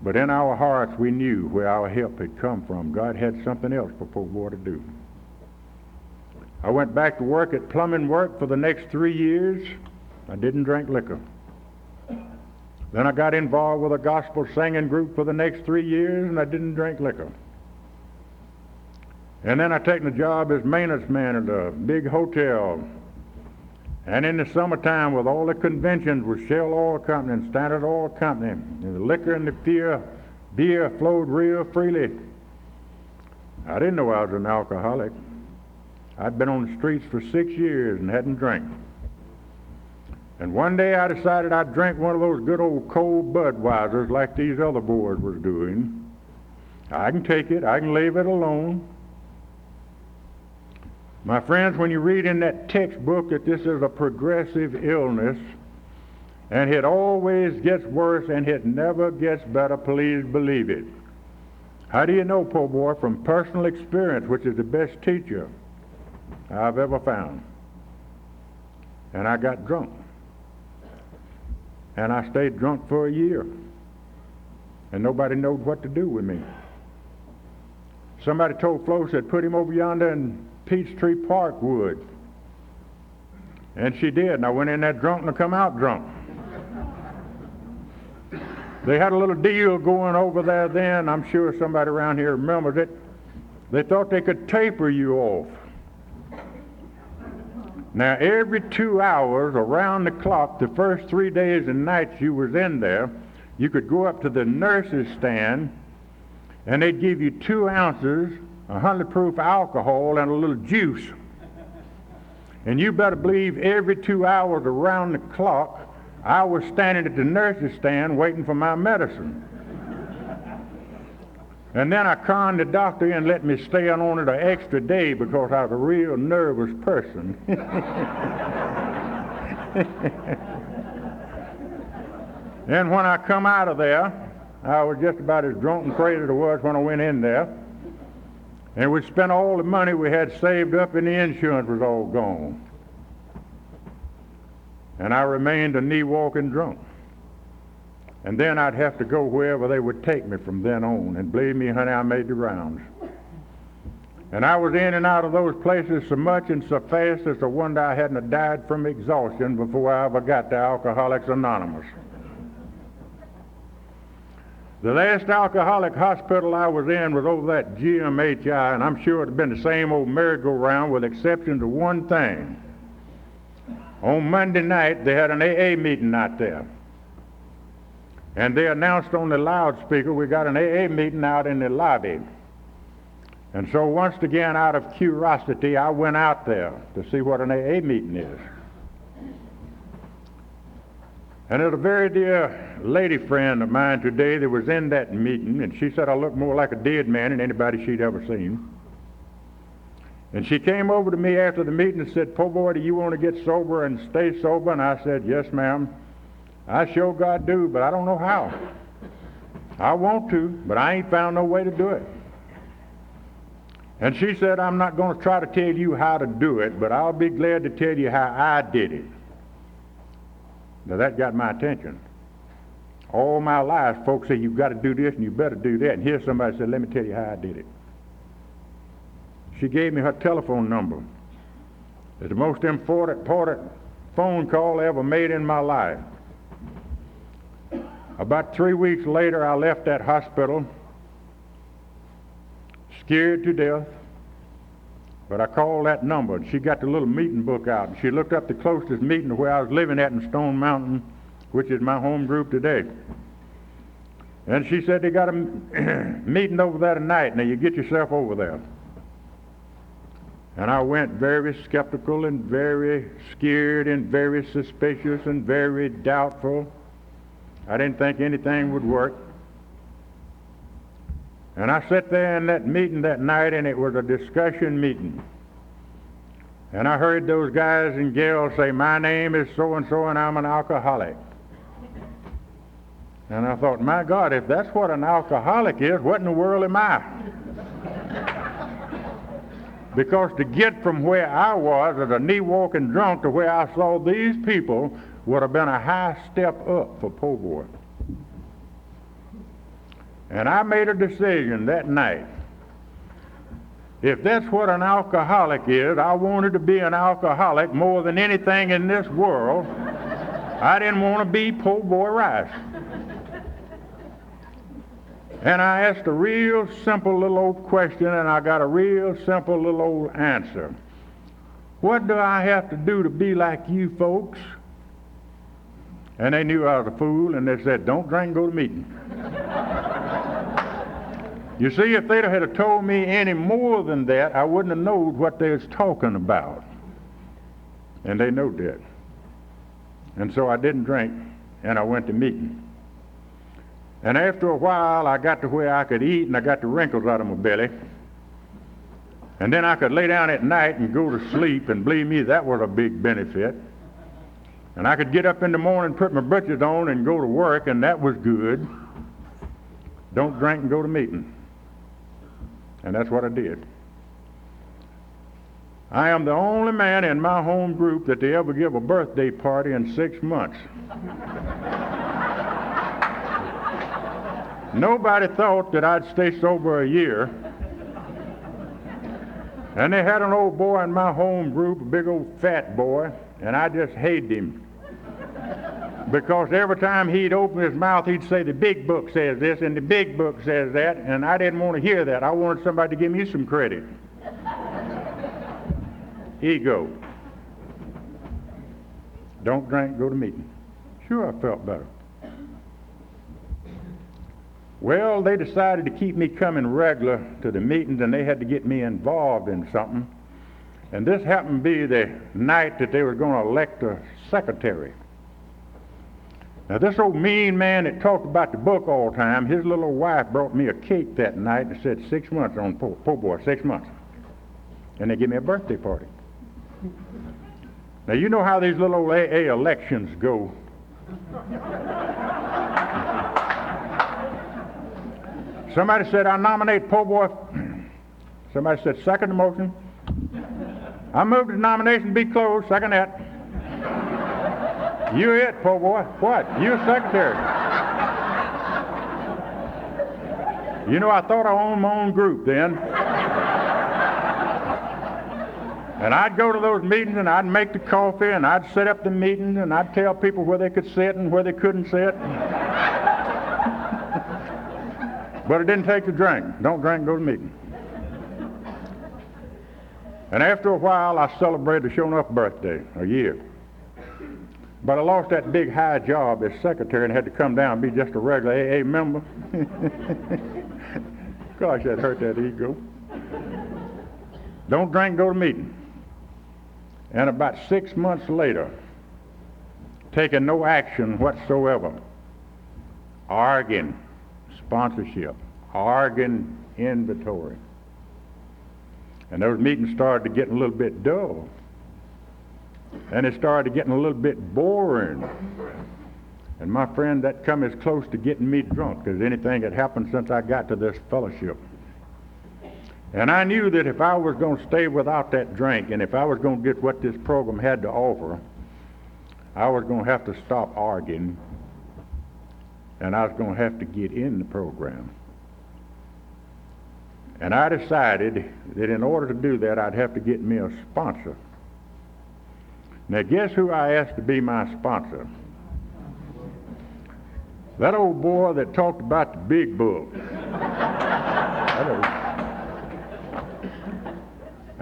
But in our hearts, we knew where our help had come from. God had something else for poor boy to do. I went back to work at plumbing work for the next 3 years. I didn't drink liquor. Then I got involved with a gospel singing group for the next 3 years, and I didn't drink liquor. And then I taken a job as maintenance man at a big hotel. And in the summertime, with all the conventions with Shell Oil Company and Standard Oil Company, and the liquor and the beer flowed real freely. I didn't know I was an alcoholic. I'd been on the streets for 6 years and hadn't drank. And one day I decided I'd drink one of those good old cold Budweisers like these other boys were doing. I can take it. I can leave it alone. My friends, when you read in that textbook that this is a progressive illness, and it always gets worse and it never gets better, please believe it. How do you know, po boy? From personal experience, which is the best teacher I've ever found. And I got drunk. And I stayed drunk for a year. And nobody knowed what to do with me. Somebody told Flo, said, "Put him over yonder in Peachtree Park wood." And she did, and I went in there drunk and I come out drunk. They had a little deal going over there then. I'm sure somebody around here remembers it. They thought they could taper you off. Now, every 2 hours around the clock, the first 3 days and nights you was in there, you could go up to the nurse's stand, and they'd give you 2 ounces, 100 proof alcohol, and a little juice. And you better believe every 2 hours around the clock, I was standing at the nurse's stand waiting for my medicine. And then I conned the doctor and let me stay on it an extra day because I was a real nervous person. And when I come out of there, I was just about as drunk and crazy as I was when I went in there. And we spent all the money we had saved up and the insurance was all gone. And I remained a knee-walking drunk. And then I'd have to go wherever they would take me from then on. And believe me, honey, I made the rounds. And I was in and out of those places so much and so fast as to wonder I hadn't died from exhaustion before I ever got to Alcoholics Anonymous. The last alcoholic hospital I was in was over that GMHI, and I'm sure it had been the same old merry-go-round with exception to one thing. On Monday night, they had an AA meeting out there. And they announced on the loudspeaker, we got an AA meeting out in the lobby. And so once again, out of curiosity, I went out there to see what an AA meeting is. And there's a very dear lady friend of mine today that was in that meeting, and she said I looked more like a dead man than anybody she'd ever seen. And she came over to me after the meeting and said, "Po boy, do you want to get sober and stay sober?" And I said, "Yes, ma'am. I sure God do, but I don't know how. I want to, but I ain't found no way to do it." And she said, "I'm not going to try to tell you how to do it, but I'll be glad to tell you how I did it." Now that got my attention. All my life, folks say, "You've got to do this and you better do that." And here somebody said, "Let me tell you how I did it." She gave me her telephone number. It's the most important phone call I ever made in my life. About 3 weeks later, I left that hospital, scared to death, But I called that number, and she got the little meeting book out, and she looked up the closest meeting to where I was living at in Stone Mountain, which is my home group today. And she said, they got a meeting over there tonight. Now you get yourself over there. And I went very skeptical and very scared and very suspicious and very doubtful. I didn't think anything would work. And I sat there in that meeting that night, and it was a discussion meeting. And I heard those guys and gals say, my name is so-and-so and I'm an alcoholic. And I thought, my God, if that's what an alcoholic is, what in the world am I? Because to get from where I was as a knee-walking drunk to where I saw these people would have been a high step up for po' boy. And I made a decision that night. If that's what an alcoholic is, I wanted to be an alcoholic more than anything in this world. I didn't want to be po' boy Rice. And I asked a real simple little old question, and I got a real simple little old answer. What do I have to do to be like you folks? And they knew I was a fool, and they said, don't drink and go to meeting. You see, if they'd have told me any more than that, I wouldn't have known what they was talking about. And they knowed that. And so I didn't drink, and I went to meeting. And after a while, I got to where I could eat, and I got the wrinkles out of my belly. And then I could lay down at night and go to sleep, and believe me, that was a big benefit. And I could get up in the morning, put my britches on, and go to work, and that was good. Don't drink and go to meeting. And that's what I did. I am the only man in my home group that they ever give a birthday party in 6 months. Nobody thought that I'd stay sober a year. And they had an old boy in my home group, a big old fat boy, and I just hated him. Because every time he'd open his mouth, he'd say, the big book says this, and the big book says that, and I didn't want to hear that. I wanted somebody to give me some credit. Ego. Don't drink, go to meeting. Sure, I felt better. Well, they decided to keep me coming regular to the meetings, and they had to get me involved in something. And this happened to be the night that they were going to elect a secretary. Now, this old mean man that talked about the book all the time, his little old wife brought me a cake that night and said 6 months on po' boy, 6 months. And they gave me a birthday party. Now, you know how these little old AA elections go. Somebody said, I nominate po' boy. Somebody said, second the motion. I move the nomination be closed, second that. You it, po' boy. What? You secretary. You know, I thought I owned my own group then. And I'd go to those meetings, and I'd make the coffee, and I'd set up the meetings, and I'd tell people where they could sit and where they couldn't sit. But it didn't take the drink. Don't drink, go to meeting. And after a while, I celebrated the Show-Enough birthday, a year. But I lost that big high job as secretary and had to come down and be just a regular AA member. Gosh, that hurt that ego. Don't drink, go to meeting. And about 6 months later, taking no action whatsoever, arguing sponsorship, arguing inventory. And those meetings started to get a little bit dull. And it started getting a little bit boring. And my friend, that come as close to getting me drunk as anything that happened since I got to this fellowship. And I knew that if I was going to stay without that drink, and if I was going to get what this program had to offer, I was going to have to stop arguing, and I was going to have to get in the program. And I decided that in order to do that, I'd have to get me a sponsor. Now, guess who I asked to be my sponsor? That old boy that talked about the big book.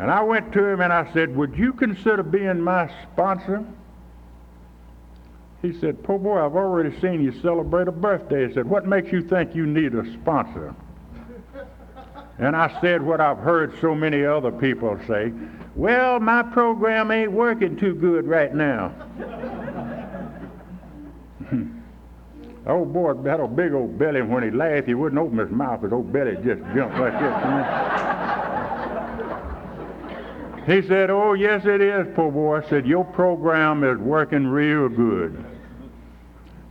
And I went to him and I said, would you consider being my sponsor? He said, poor boy, I've already seen you celebrate a birthday. He said, what makes you think you need a sponsor? And I said what I've heard so many other people say, well, my program ain't working too good right now. Oh boy had a big old belly, and when he laughed, he wouldn't open his mouth. His old belly just jumped like this. He said, oh, yes, it is, poor boy. I said, your program is working real good.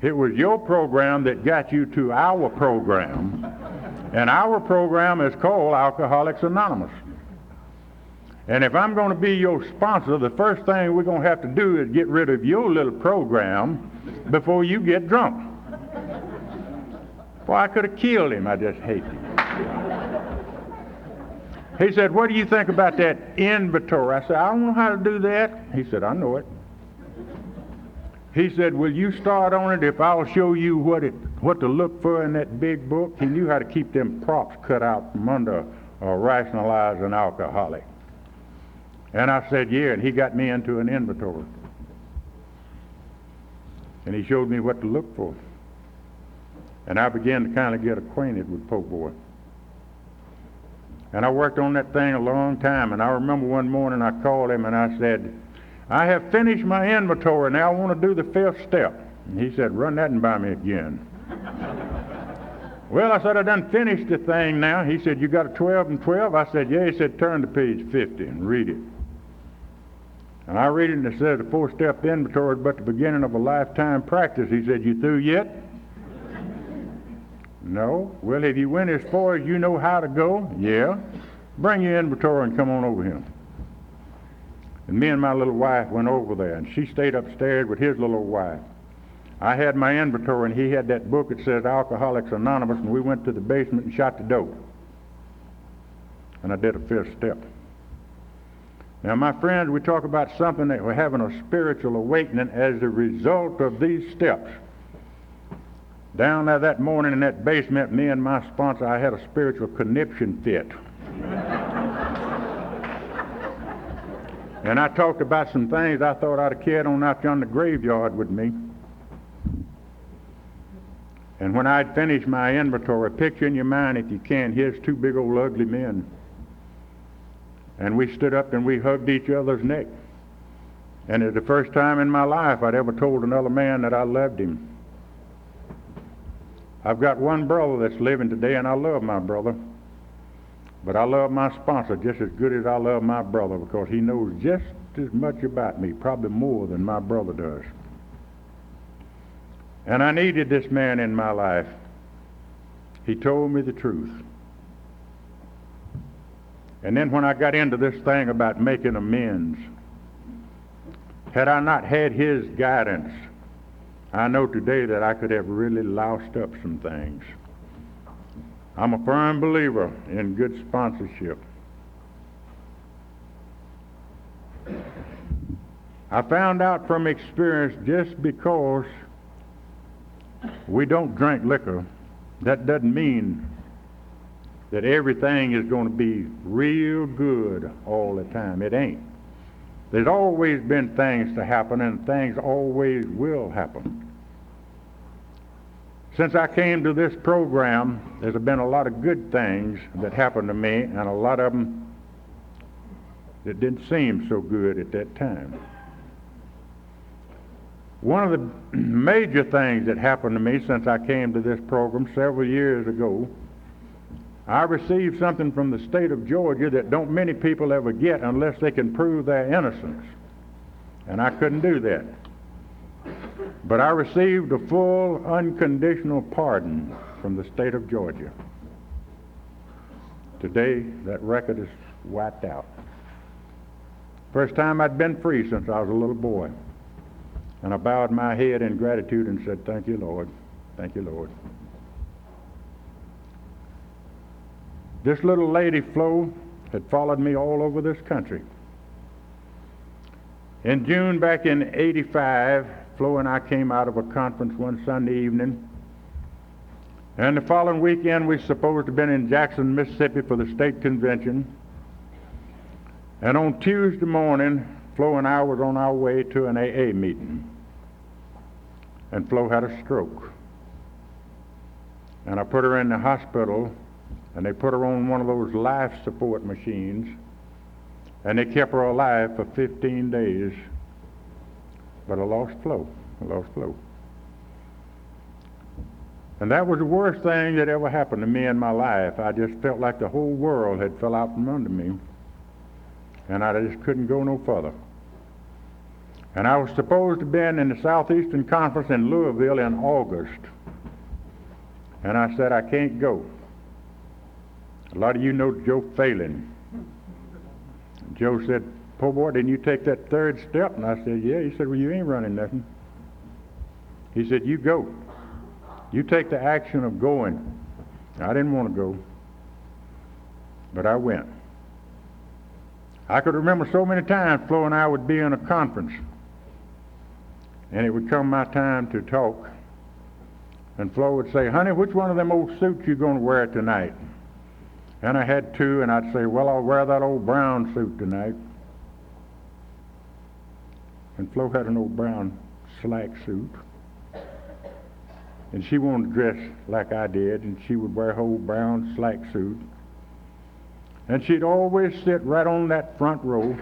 It was your program that got you to our program, and our program is called Alcoholics Anonymous. And if I'm going to be your sponsor, the first thing we're going to have to do is get rid of your little program before you get drunk. Well, I could have killed him. I just hate him. He said, what do you think about that inventory? I said, I don't know how to do that. He said, I know it. He said, will you start on it if I'll show you what to look for in that big book? He knew how to keep them props cut out from under rationalize an alcoholic. And I said, yeah, and he got me into an inventory. And he showed me what to look for. And I began to kind of get acquainted with poor boy. And I worked on that thing a long time, and I remember one morning I called him and I said, I have finished my inventory, now I want to do the 5th step. And he said, run that and by me again. Well, I said, I done finished the thing now. He said, you got a 12 and 12? I said, yeah. He said, turn to page 50 and read it. And I read it and it says the 4-step inventory is but the beginning of a lifetime practice. He said, you through yet? No. Well, if you went as far as you know how to go, yeah. Bring your inventory and come on over here. And me and my little wife went over there, and she stayed upstairs with his little wife. I had my inventory, and he had that book that says Alcoholics Anonymous, and we went to the basement and shot the dope. And I did a 5th step. Now, my friends, we talk about something that we're having a spiritual awakening as a result of these steps. Down there that morning in that basement, me and my sponsor, I had a spiritual conniption fit. And I talked about some things I thought I'd have carried on out there in the graveyard with me. And when I'd finished my inventory, picture in your mind, if you can, here's 2 big old ugly men. And we stood up and we hugged each other's neck. And it's the first time in my life I'd ever told another man that I loved him. I've got one brother that's living today, and I love my brother. But I love my sponsor just as good as I love my brother, because he knows just as much about me, probably more than my brother does. And I needed this man in my life. He told me the truth. And then when I got into this thing about making amends, had I not had his guidance, I know today that I could have really loused up some things. I'm a firm believer in good sponsorship. I found out from experience, just because we don't drink liquor, that doesn't mean that everything is going to be real good all the time. It ain't. There's always been things to happen, and things always will happen. Since I came to this program, there's been a lot of good things that happened to me, and a lot of them that didn't seem so good at that time. One of the major things that happened to me since I came to this program several years ago, I received something from the state of Georgia that don't many people ever get unless they can prove their innocence. And I couldn't do that. But I received a full, unconditional pardon from the state of Georgia. Today, that record is wiped out. First time I'd been free since I was a little boy. And I bowed my head in gratitude and said, thank you, Lord. Thank you, Lord. This little lady, Flo, had followed me all over this country. In June back in '85, Flo and I came out of a conference one Sunday evening. And the following weekend, we supposed to have been in Jackson, Mississippi for the state convention. And on Tuesday morning, Flo and I was on our way to an AA meeting. And Flo had a stroke. And I put her in the hospital, and they put her on one of those life support machines, and they kept her alive for 15 days. But I lost Flo. And that was the worst thing that ever happened to me in my life. I just felt like the whole world had fell out from under me, and I just couldn't go no further. And I was supposed to be in the Southeastern Conference in Louisville in August. And I said, I can't go. A lot of you know Joe Phelan. Joe said, "Poor boy, didn't you take that third step?" And I said, "Yeah." He said, "Well, you ain't running nothing." He said, "You go. You take the action of going." I didn't want to go, but I went. I could remember so many times Flo and I would be in a conference, and it would come my time to talk, and Flo would say, "Honey, which one of them old suits you going to wear tonight?" And I had two, and I'd say, "Well, I'll wear that old brown suit tonight." And Flo had an old brown slack suit, and she wanted to dress like I did, and she would wear her old brown slack suit. And she'd always sit right on that front row.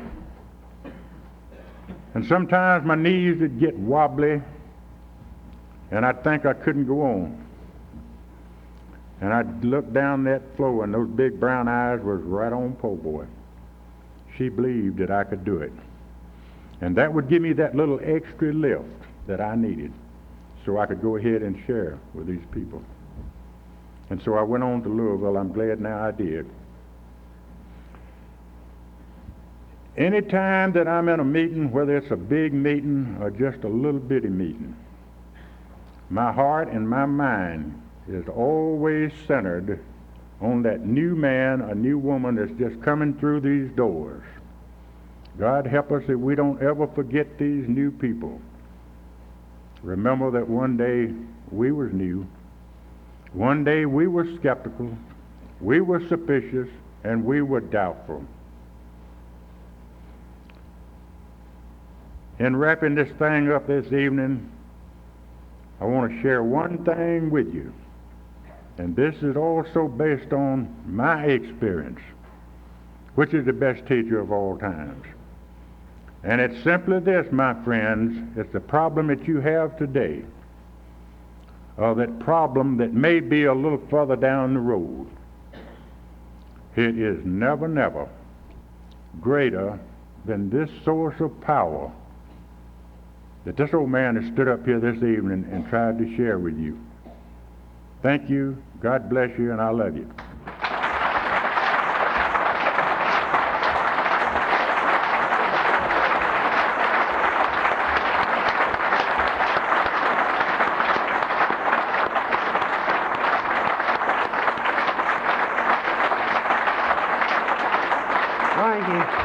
And sometimes my knees would get wobbly, and I'd think I couldn't go on. And I'd look down that Flo, and those big brown eyes was right on po' boy. She believed that I could do it. And that would give me that little extra lift that I needed, so I could go ahead and share with these people. And so I went on to Louisville. I'm glad now I did. Any time that I'm in a meeting, whether it's a big meeting or just a little bitty meeting, my heart and my mind is always centered on that new man or new woman that's just coming through these doors. God help us if we don't ever forget these new people. Remember that one day we was new. One day we were skeptical, we were suspicious, and we were doubtful. In wrapping this thing up this evening, I want to share one thing with you. And this is also based on my experience, which is the best teacher of all times. And it's simply this, my friends, it's the problem that you have today, or that problem that may be a little further down the road. It is never, never greater than this source of power that this old man has stood up here this evening and tried to share with you. Thank you, God bless you, and I love you. Thank you.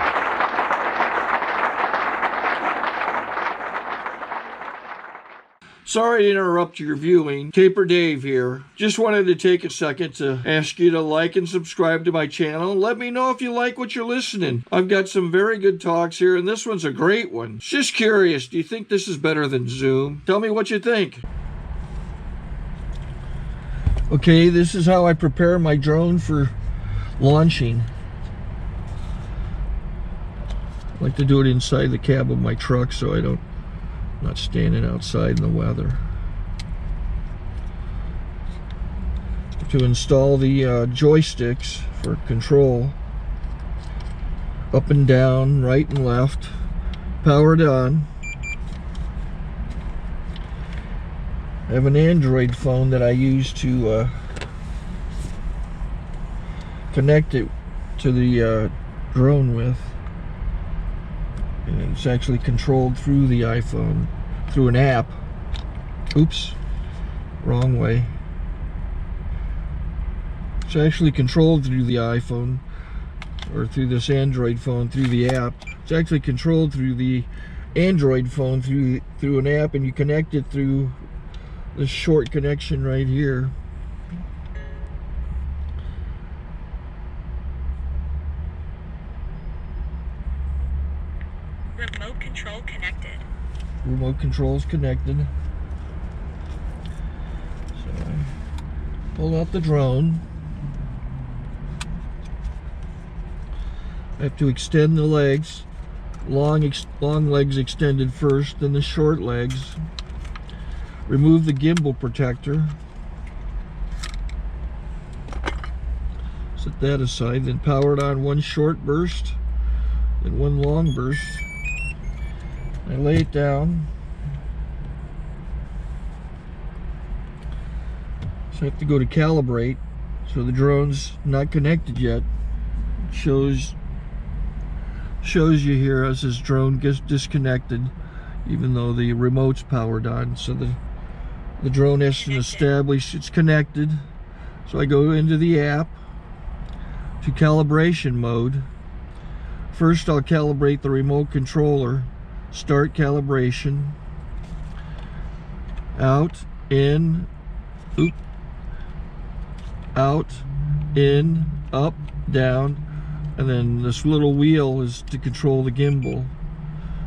Sorry to interrupt your viewing. Taper Dave here. Just wanted to take a second to ask you to like and subscribe to my channel. Let me know if you like what you're listening. I've got some very good talks here, and this one's a great one. Just curious, do you think this is better than Zoom? Tell me what you think. Okay, this is how I prepare my drone for launching. I like to do it inside the cab of my truck so I'm not standing outside in the weather. To install the joysticks for control, up and down, right and left, powered on. I have an Android phone that I use to connect it to the drone with. And it's actually controlled through the iPhone, through an app. Oops, wrong way. It's actually controlled through the iPhone, or through this Android phone, through the app. It's actually controlled through the Android phone, through an app, and you connect it through this short connection right here. remote control is connected. So I pull out the drone. I have to extend the legs. Long legs extended first, then the short legs. Remove the gimbal protector. Set that aside, then power it on one short burst, then one long burst. I lay it down. So I have to go to calibrate. So the drone's not connected yet. It shows you here as this drone gets disconnected, even though the remote's powered on. So the drone has to establish it's connected. So I go into the app to calibration mode. First I'll calibrate the remote controller. Start calibration. Out, in, out, in, up, down, and then this little wheel is to control the gimbal.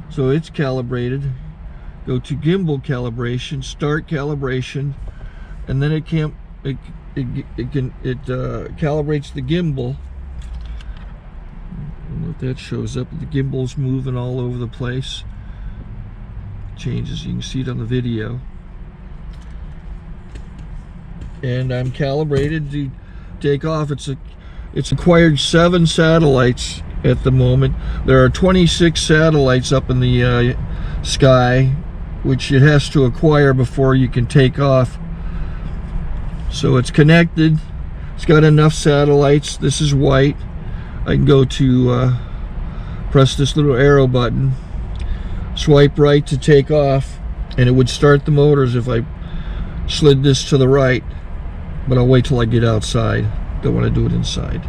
So it's calibrated. Go to gimbal calibration, start calibration, and then it calibrates the gimbal. If that shows up, the gimbal's moving all over the place. Changes, you can see it on the video. And I'm calibrated to take off. It's acquired 7 satellites at the moment. There are 26 satellites up in the sky, which it has to acquire before you can take off. So it's connected. It's got enough satellites. This is white. I can go to press this little arrow button, swipe right to take off, and it would start the motors if I slid this to the right, but I'll wait till I get outside. Don't want to do it inside.